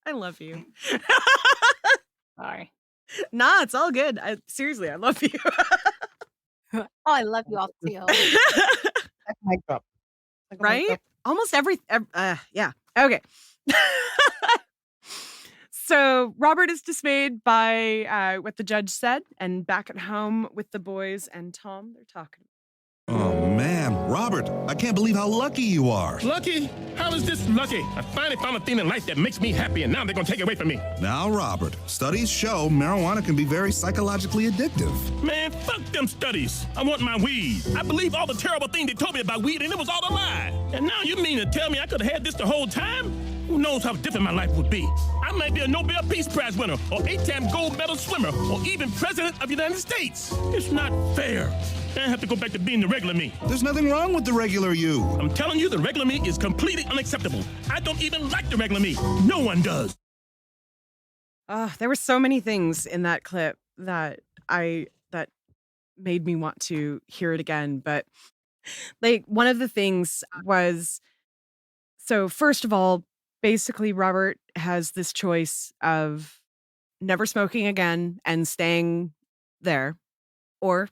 I love you. sorry. Nah, it's all good. Seriously, I love you. Oh, I love you all too. Mic drop. Right? Almost yeah. Okay. So Robert is dismayed by what the judge said, and back at home with the boys and Tom, they're talking. Oh, man. Robert, I can't believe how lucky you are. Lucky? How is this lucky? I finally found a thing in life that makes me happy, and now they're gonna take it away from me. Now, Robert, studies show marijuana can be very psychologically addictive. Man, fuck them studies. I want my weed. I believe all the terrible things they told me about weed, and it was all a lie. And now you mean to tell me I could have had this the whole time? Who knows how different my life would be? I might be a Nobel Peace Prize winner, or 8-time gold medal swimmer, or even president of the United States. It's not fair. I have to go back to being the regular me. There's nothing wrong with the regular you. I'm telling you, the regular me is completely unacceptable. I don't even like the regular me. No one does. There were so many things in that clip that made me want to hear it again. But like one of the things was, so first of all, basically Robert has this choice of never smoking again and staying there, or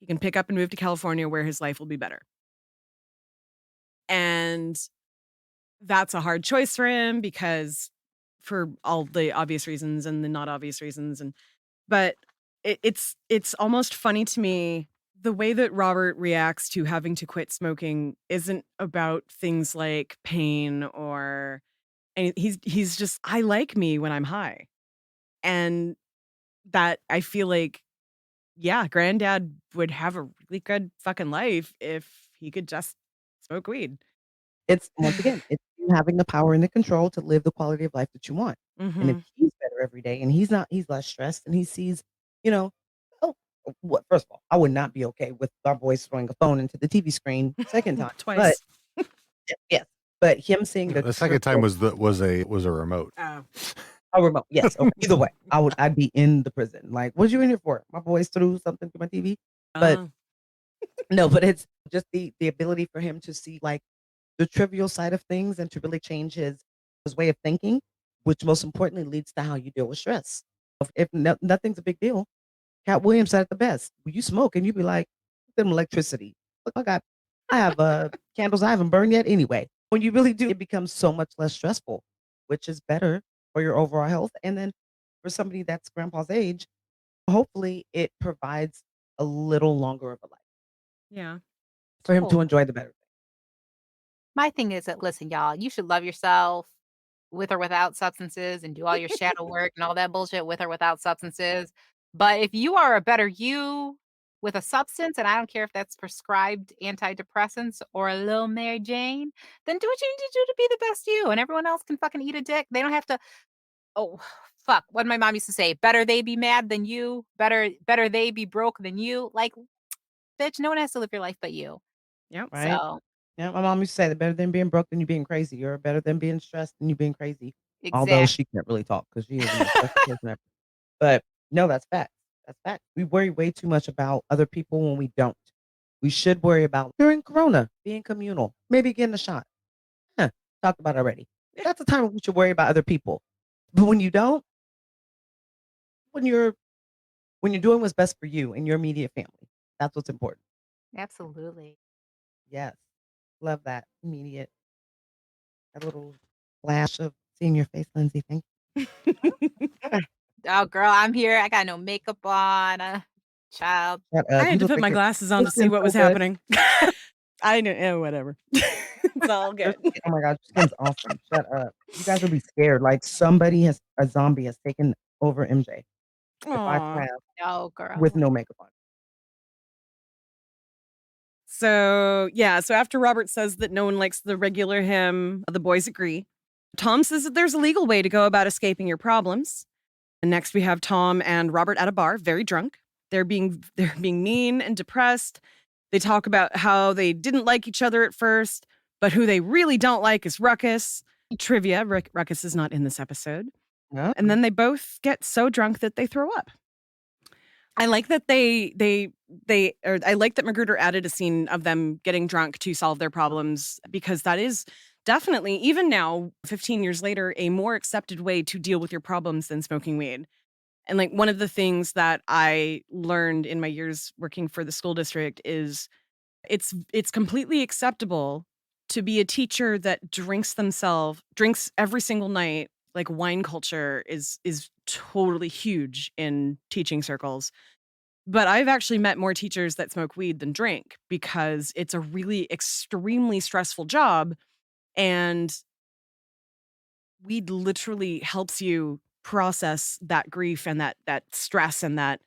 he can pick up and move to California where his life will be better. And that's a hard choice for him because for all the obvious reasons and the not obvious reasons. But it's almost funny to me the way that Robert reacts to having to quit smoking isn't about things like pain and he's just, I like me when I'm high. And that I feel like, yeah, Granddad would have a really good fucking life if he could just smoke weed. It's once again, it's you having the power and the control to live the quality of life that you want. And if he's better every day and he's less stressed and he sees, oh, first of all, I would not be okay with our boys throwing a phone into the TV screen second time. Twice. But yes. But him seeing the second time was a remote. Oh. A remote, yes. Okay. Either way, I'd be in the prison. Like, what you in here for? My boys threw something to my TV. But no, but it's just the ability for him to see like the trivial side of things and to really change his way of thinking, which most importantly leads to how you deal with stress. If nothing's a big deal, Cat Williams said it the best. When you smoke and you be like, them electricity. Look, I have candles I haven't burned yet anyway. When you really do, it becomes so much less stressful, which is better for your overall health. And then for somebody that's grandpa's age, hopefully it provides a little longer of a life. Yeah. For him to enjoy the better thing. My thing is that, listen, y'all, you should love yourself. with or without substances and do all your shadow work and all that bullshit with or without substances. But if you are a better you with a substance, and I don't care if that's prescribed antidepressants or a little Mary Jane, then do what you need to do to be the best you. And everyone else can fucking eat a dick. They don't have to. Oh, fuck. What my mom used to say: better they be mad than you. Better they be broke than you. Like, bitch, no one has to live your life but you. Yep. Right? So Yeah, my mom used to say that better than being broke than you being crazy. You're better than being stressed than you being crazy. Although exactly. she can't really talk because she is the most stressed person ever. But no, that's fact. That's fact. We worry way too much about other people when we don't. We should worry about during Corona being communal, maybe getting a shot. Huh, talked about it already. That's the time when we should worry about other people. But when you don't, when you're doing what's best for you and your immediate family, that's what's important. Absolutely. Yes, love that immediate, that little flash of seeing your face, Lindsay. Thank you. Oh, girl, I'm here. I got no makeup on. Child. Shut I up. had You to look put like my you're glasses on to see looking what so was good. happening. I know, whatever. It's all Your good. skin- Oh my God, your skin's awesome. Shut up. You guys will be scared. Like a zombie has taken over MJ. If I Aw. have No, girl. with no makeup on. So, yeah, so after Robert says that no one likes the regular him, the boys agree. Tom says that there's a legal way to go about escaping your problems. And next we have Tom and Robert at a bar, very drunk. They're being mean and depressed. They talk about how they didn't like each other at first, but who they really don't like is Ruckus. Trivia, Ruckus is not in this episode. No? And then they both get so drunk that they throw up. I like that I like that Magruder added a scene of them getting drunk to solve their problems, because that is definitely, even now, 15 years later, a more accepted way to deal with your problems than smoking weed. And like one of the things that I learned in my years working for the school district is it's completely acceptable to be a teacher that drinks every single night. Like wine culture is totally huge in teaching circles. But I've actually met more teachers that smoke weed than drink, because it's a really extremely stressful job, and weed literally helps you process that grief and that stress and that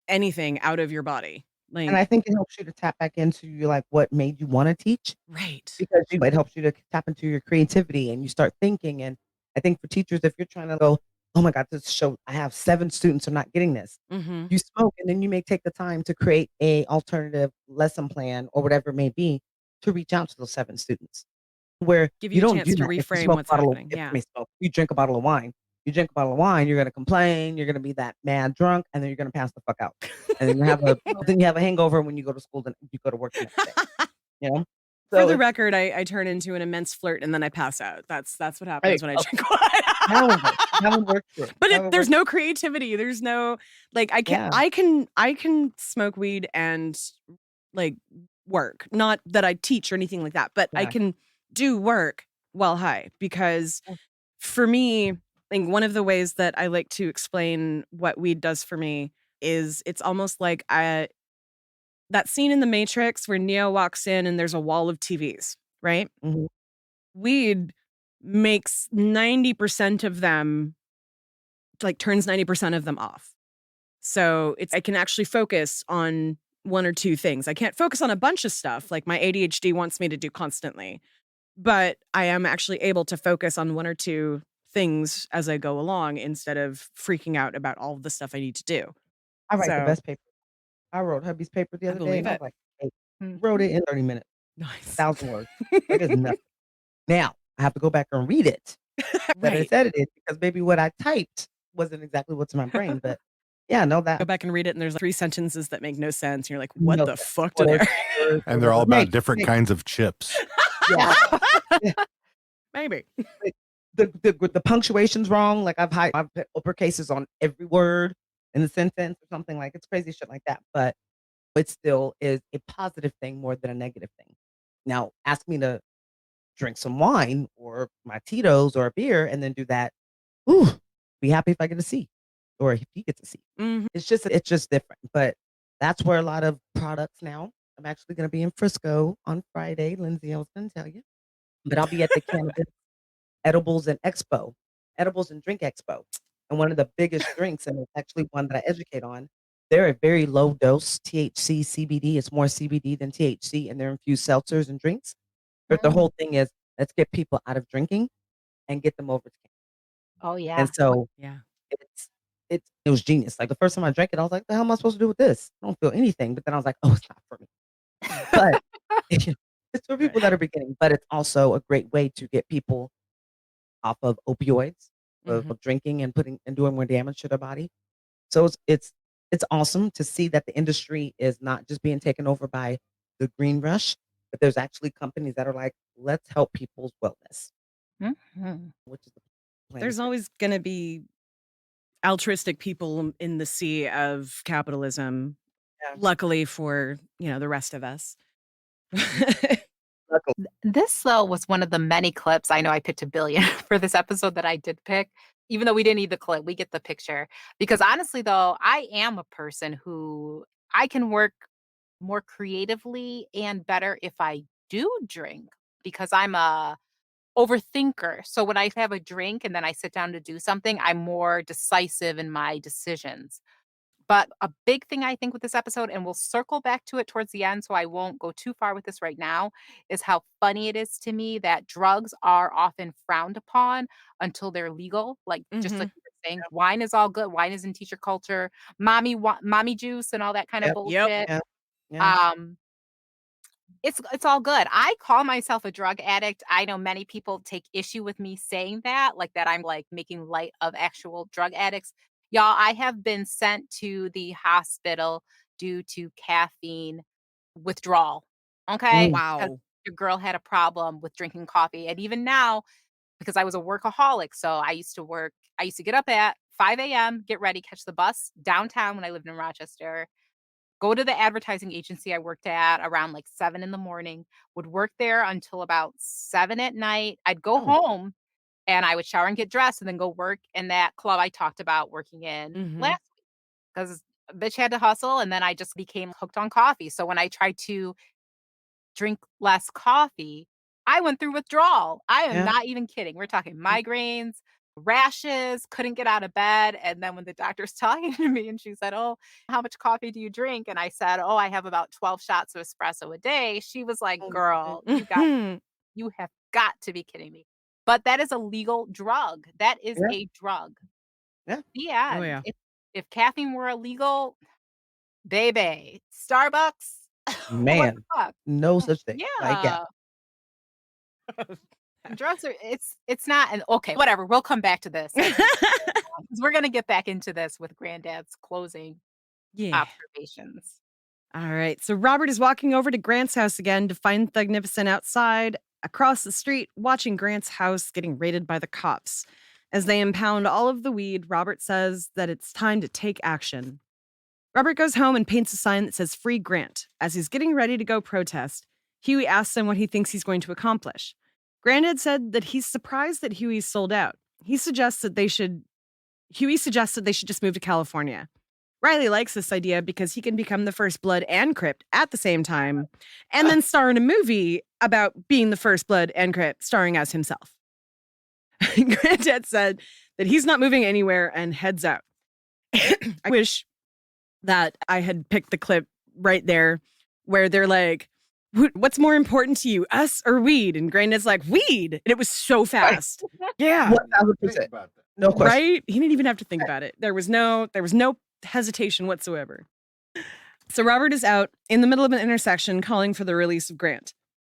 anything out of your body. And I think it helps you to tap back into like what made you want to teach, Right. because it helps you to tap into your creativity and you start thinking. And I think for teachers, if you're trying to go, oh my God, this show, I have 7 students who are not getting this. Mm-hmm. You smoke, and then you may take the time to create a alternative lesson plan or whatever it may be to reach out to those 7 students. Where Give you you a don't chance do to that if you reframe smoke a what's bottle happening. Yeah. you drink a bottle of wine. You drink a bottle of wine, you're gonna complain, you're gonna be that mad drunk, and then you're gonna pass the fuck out. And then you have a hangover when you go to school, then you go to work the next day. You know? For So the it's record, I turn into an immense flirt and then I pass out. That's what happens when I oh, drink wine. that one works too. But That one there's works. no creativity. There's no like Yeah. I can smoke weed and like work. Not that I teach or anything like that, but I Yeah. can do work while high, because for me, like one of the ways that I like to explain what weed does for me is it's almost like that scene in The Matrix where Neo walks in and there's a wall of TVs, right? Mhm. Weed makes 90% of them, like turns 90% of them off. So I can actually focus on 1 or 2 things. I can't focus on a bunch of stuff like my ADHD wants me to do constantly, but I am actually able to focus on 1 or 2 things as I go along instead of freaking out about all of the stuff I need to do. I write the So best paper. I wrote hubby's paper the I other day, believe and I was it. like, hey, wrote it in 30 minutes, Nice. 1,000 words. Like it's nothing. Now I have to go back and read it. That Right. it's edited, because maybe what I typed wasn't exactly what's in my brain. But yeah, no, Go that back and read it and there's like 3 sentences that make no sense. And you're like, what no the sense. fuck did Or I words or And they're all whatever. about different kinds of chips. Yeah. Maybe. The punctuation's wrong. Like I've put uppercases on every word in the sentence or something. Like it's crazy shit like that. But it still is a positive thing more than a negative thing. Now, ask me to drink some wine or my Tito's or a beer and then do that. Ooh, be happy if I get a C or if he gets a C. Mhm. It's just different. But that's where a lot of products now. I'm actually going to be in Frisco on Friday. Lindsay, I was going to tell you, but I'll be at the cannabis Edibles and Drink Expo. And one of the biggest drinks, and it's actually one that I educate on, they're a very low dose THC, CBD. It's more CBD than THC, and they're infused seltzers and drinks. But the whole thing is, let's get people out of drinking and get them over to cannabis. Oh yeah. And so Yeah. it was genius. Like the first time I drank it, I was like, the hell am I supposed to do with this? I don't feel anything. But then I was like, oh, it's not for me. But it's for people that are beginning. But it's also a great way to get people off of opioids, of drinking and doing more damage to their body. So it's awesome to see that the industry is not just being taken over by the green rush, but there's actually companies that are like, let's help people's wellness, which is the plan. There's always going to be altruistic people in the sea of capitalism. Yeah. Luckily for, the rest of us. This, though, was one of the many clips. I know I picked 1 billion for this episode that I did pick. Even though we didn't need the clip, we get the picture. Because honestly, though, I am a person who I can work more creatively and better if I do drink, because I'm a overthinker. So when I have a drink and then I sit down to do something, I'm more decisive in my decisions. But a big thing I think with this episode, and we'll circle back to it towards the end, so I won't go too far with this right now, is how funny it is to me that drugs are often frowned upon until they're legal. Like, just like you were saying, wine is all good. Wine is in teacher culture. Mommy juice and all that kind of bullshit. Yeah. It's all good. I call myself a drug addict. I know many people take issue with me saying that, like that I'm like making light of actual drug addicts. Y'all, I have been sent to the hospital due to caffeine withdrawal. Okay? Wow. Because your girl had a problem with drinking coffee. And even now, because I was a workaholic, so I used to get up at 5 a.m., get ready, catch the bus downtown when I lived in Rochester, go to the advertising agency I worked at around like 7 in the morning, would work there until about 7 at night. I'd go home and I would shower and get dressed and then go work in that club I talked about working in last week, because a bitch had to hustle, and then I just became hooked on coffee. So when I tried to drink less coffee, I went through withdrawal. I am not even kidding. We're talking migraines, rashes, couldn't get out of bed. And then when the doctor's talking to me and she said, oh, how much coffee do you drink? And I said, oh, I have about 12 shots of espresso a day. She was like, girl, you have got to be kidding me. But that is a legal drug. That is a drug. Yeah. Yeah. Oh, yeah. If caffeine were illegal, baby, Starbucks. Man, What the fuck? no such thing. Yeah. Drugs are it's not, and okay, whatever. We'll come back to this. 'Cause we're gonna get back into this with Granddad's closing observations. All right. So Robert is walking over to Grant's house again to find Thugnificent outside, across the street, watching Grant's house getting raided by the cops. As they impound all of the weed, Robert says that it's time to take action. Robert goes home and paints a sign that says Free Grant. As he's getting ready to go protest, Huey asks him what he thinks he's going to accomplish. Granddad said that he's surprised that Huey's sold out. Huey suggests that they should just move to California. Riley likes this idea because he can become the first Blood and Crip at the same time, and then star in a movie about being the first Blood and Crip, starring as himself. Granddad said that he's not moving anywhere and heads out. I wish that I had picked the clip right there where they're like, what's more important to you, us or weed? And Granddad's like, weed. And it was so fast. Yeah. 1,000%. No question. Right? He didn't even have to think about it. There was no hesitation whatsoever. So Robert is out in the middle of an intersection calling for the release of Grant.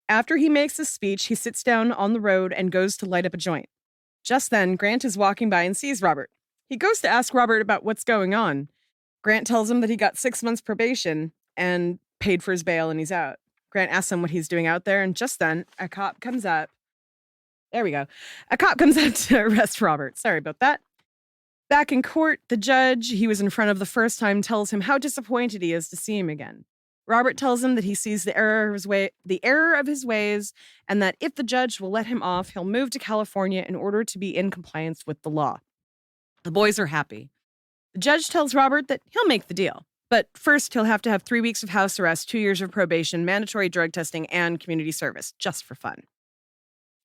After he makes his speech, he sits down on the road and goes to light up a joint. Just then, Grant is walking by and sees Robert. He goes to ask Robert about what's going on. Grant tells him that he got 6 months probation and paid for his bail and he's out. Grant asks him what he's doing out there, and just then, a cop comes up. There we go. A cop comes up to arrest Robert. Sorry about that. Back in court, the judge he was in front of the first time tells him how disappointed he is to see him again. Robert tells him that he sees the error of his ways, and that if the judge will let him off, he'll move to California in order to be in compliance with the law. The boys are happy. The judge tells Robert that he'll make the deal, but first he'll have to have 3 weeks of house arrest, 2 years of probation, mandatory drug testing, and community service, just for fun.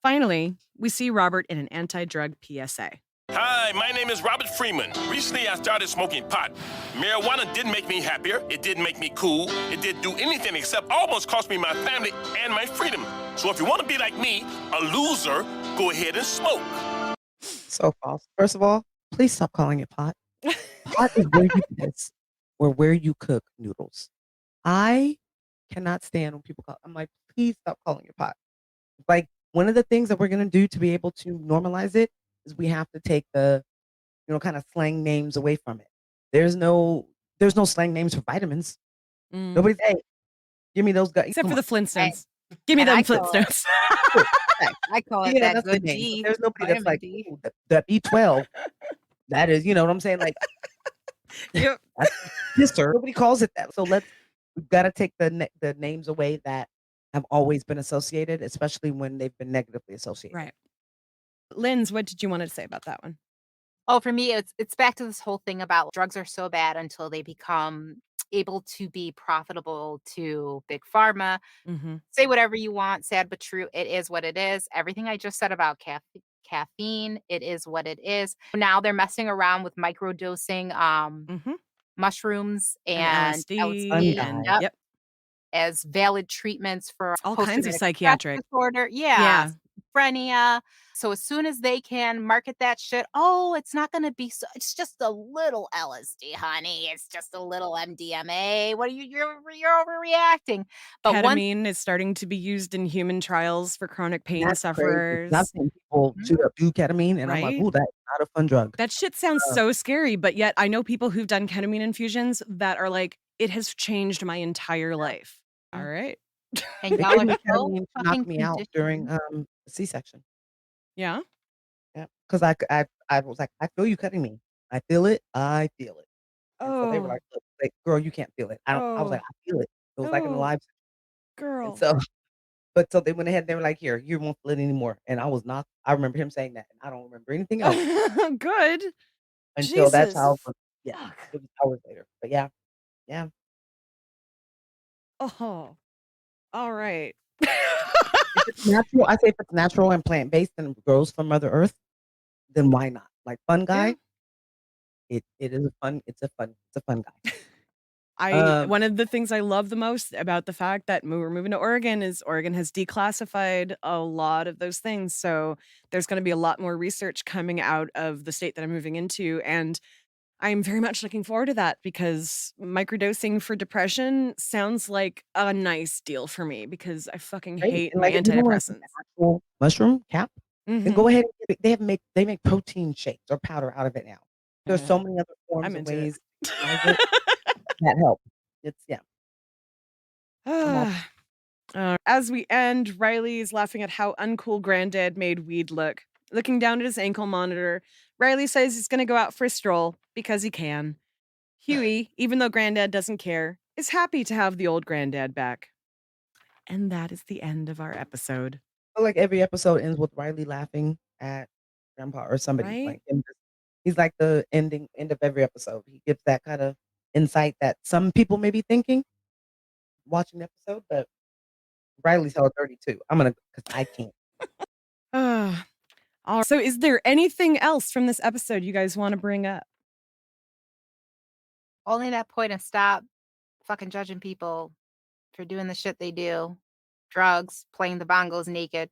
Finally, we see Robert in an anti-drug PSA. Hi, my name is Robert Freeman. Recently, I started smoking pot. Marijuana didn't make me happier. It didn't make me cool. It didn't do anything except almost cost me my family and my freedom. So if you want to be like me, a loser, go ahead and smoke. So false. First of all, please stop calling it pot. Pot is where you piss or where you cook noodles. I cannot stand when people call. I'm like, please stop calling it pot. Like, one of the things that we're gonna do to be able to normalize it is we have to take the, kind of slang names away from it. There's no slang names for vitamins. Nobody's, hey, give me those guys. Except for the Flintstones. Give me them Flintstones. I call it that good G. There's nobody that's like, ooh, that B12. That is, you know what I'm saying? Like, yep. Yes, sir. Nobody calls it that. So we've got to take the names away that have always been associated, especially when they've been negatively associated. Right. Linz, what did you want to say about that one? Oh, for me, it's back to this whole thing about drugs are so bad until they become able to be profitable to big pharma. Say whatever you want, sad but true. It is what it is. Everything I just said about caffeine, it is what it is. Now they're messing around with microdosing mushrooms and LSD and yep. as valid treatments for all kinds of post-traumatic psychiatric stress disorder. Yeah. Schizophrenia. So as soon as they can market that shit, it's not going to be so. It's just a little LSD, honey. It's just a little MDMA. What are you're overreacting. But ketamine is starting to be used in human trials for chronic pain sufferers. I've seen people do ketamine, and I'm like, ooh, that's not a fun drug. That shit sounds so scary, but yet I know people who've done ketamine infusions that are like, it has changed my entire life. All right. And y'all are ketamine to knock me out during C-section. Yeah. Yeah. Because I was like, I feel you cutting me. I feel it. I feel it. And so they were like, look, girl, you can't feel it. I was like, I feel it. It was like an alive girl. And so they went ahead and they were like, here, you won't feel it anymore. And I was not. I remember him saying that, and I don't remember anything else. Good. Until that child was, it was hours later. But yeah. Oh, all right. If it's natural, I say if it's natural and plant based and grows from Mother Earth, then why not? Like fun guy, it is a fun. It's a fun guy. One of the things I love the most about the fact that we're moving to Oregon is Oregon has declassified a lot of those things. So there's going to be a lot more research coming out of the state that I'm moving into, and I'm very much looking forward to that because microdosing for depression sounds like a nice deal for me because I fucking hate my antidepressants. Mushroom cap. Then go ahead. They make protein shakes or powder out of it now. There's so many other forms and ways that help. It's As we end, Riley is laughing at how uncool Granddad made weed look. Looking down at his ankle monitor, Riley says he's going to go out for a stroll because he can. Huey, even though Granddad doesn't care, is happy to have the old Granddad back. And that is the end of our episode. I feel like every episode ends with Riley laughing at Grandpa or somebody. Right? Like he's like the end of every episode. He gives that kind of insight that some people may be thinking watching the episode, but Riley's held 32. I'm gonna because I can't. So is there anything else from this episode you guys want to bring up? Only that point of stop fucking judging people for doing the shit they do. Drugs, playing the bongos naked,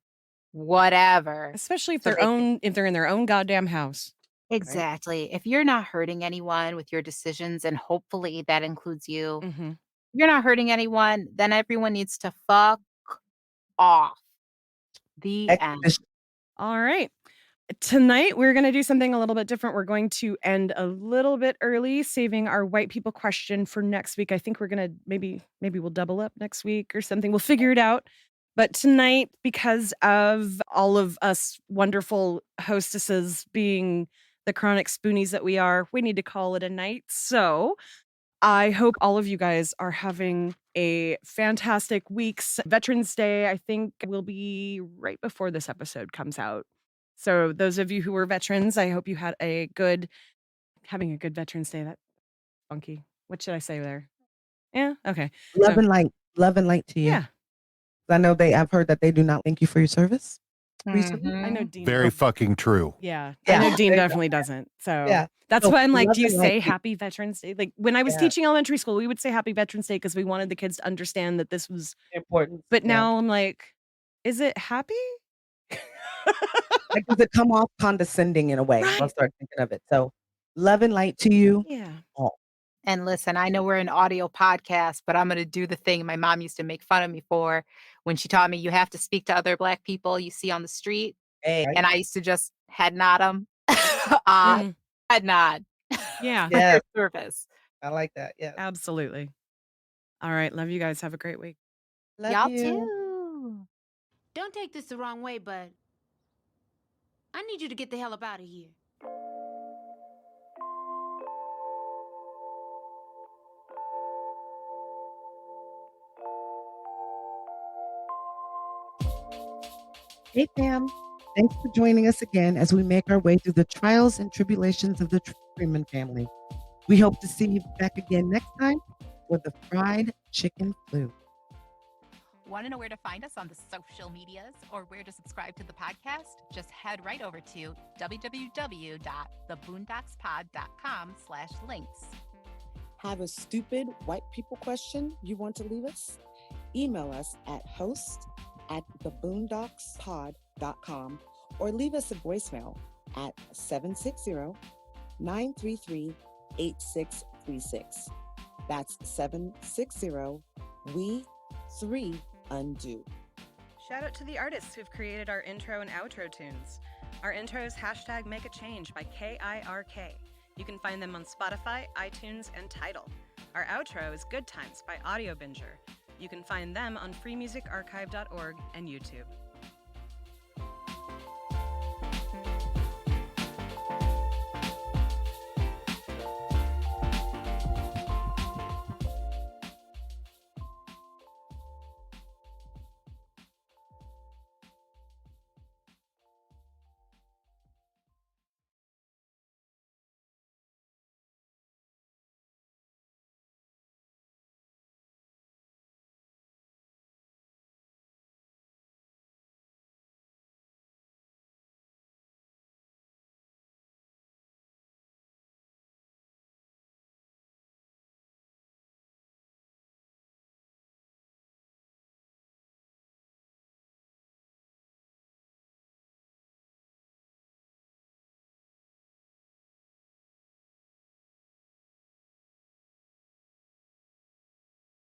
whatever. Especially if they're in their own goddamn house. Exactly. Right? If you're not hurting anyone with your decisions, and hopefully that includes you, if you're not hurting anyone, then everyone needs to fuck off. The end. All right. Tonight, we're going to do something a little bit different. We're going to end a little bit early, saving our white people question for next week. I think we're going to maybe we'll double up next week or something. We'll figure it out. But tonight, because of all of us wonderful hostesses being the chronic spoonies that we are, we need to call it a night. So I hope all of you guys are having a fantastic week's Veterans Day. I think will be right before this episode comes out. So those of you who were veterans, I hope you had having a good Veterans Day. That's funky. What should I say there? Yeah. Okay. Love and light to you. Yeah. I know I've heard that they do not thank you for your service. recently. I know Dean. Very fucking true. Yeah. Yeah. I know Dean There you definitely doesn't. So Yeah. that's So why I'm like, do you 11 say like- Happy Veterans Day? Like when I was Yeah. teaching elementary school, we would say Happy Veterans Day because we wanted the kids to understand that this was important. But Yeah. now I'm like, is it happy? Like, does it come off condescending in a way? Right. I'll start thinking of it. So, love and light to you. Yeah. All. And listen, I know we're an audio podcast, but I'm going to do the thing my mom used to make fun of me for when she taught me you have to speak to other Black people you see on the street. Hey. And I used to just head nod them. Mm. Head nod. Yeah. Yeah. Service. I like that. Yeah. Absolutely. All right. Love you guys. Have a great week. Love Y'all you. too. Don't take this the wrong way, but I need you to get the hell up out of here. Hey, fam. Thanks for joining us again as we make our way through the trials and tribulations of the Freeman family. We hope to see you back again next time for the fried chicken flu. Want to know where to find us on the social medias or where to subscribe to the podcast? Just head right over to www.theboondockspod.com/links. Have a stupid white people question you want to leave us? Email us at host@theboondockspod.com or leave us a voicemail at 760-933-8636. That's 760-we-3-undo. Shout out to the artists who've created our intro and outro tunes. Our intro is #MakeAChange by KIRK. You can find them on Spotify, iTunes, and Tidal. Our outro is Good Times by Audio Binger. You can find them on freemusicarchive.org and YouTube.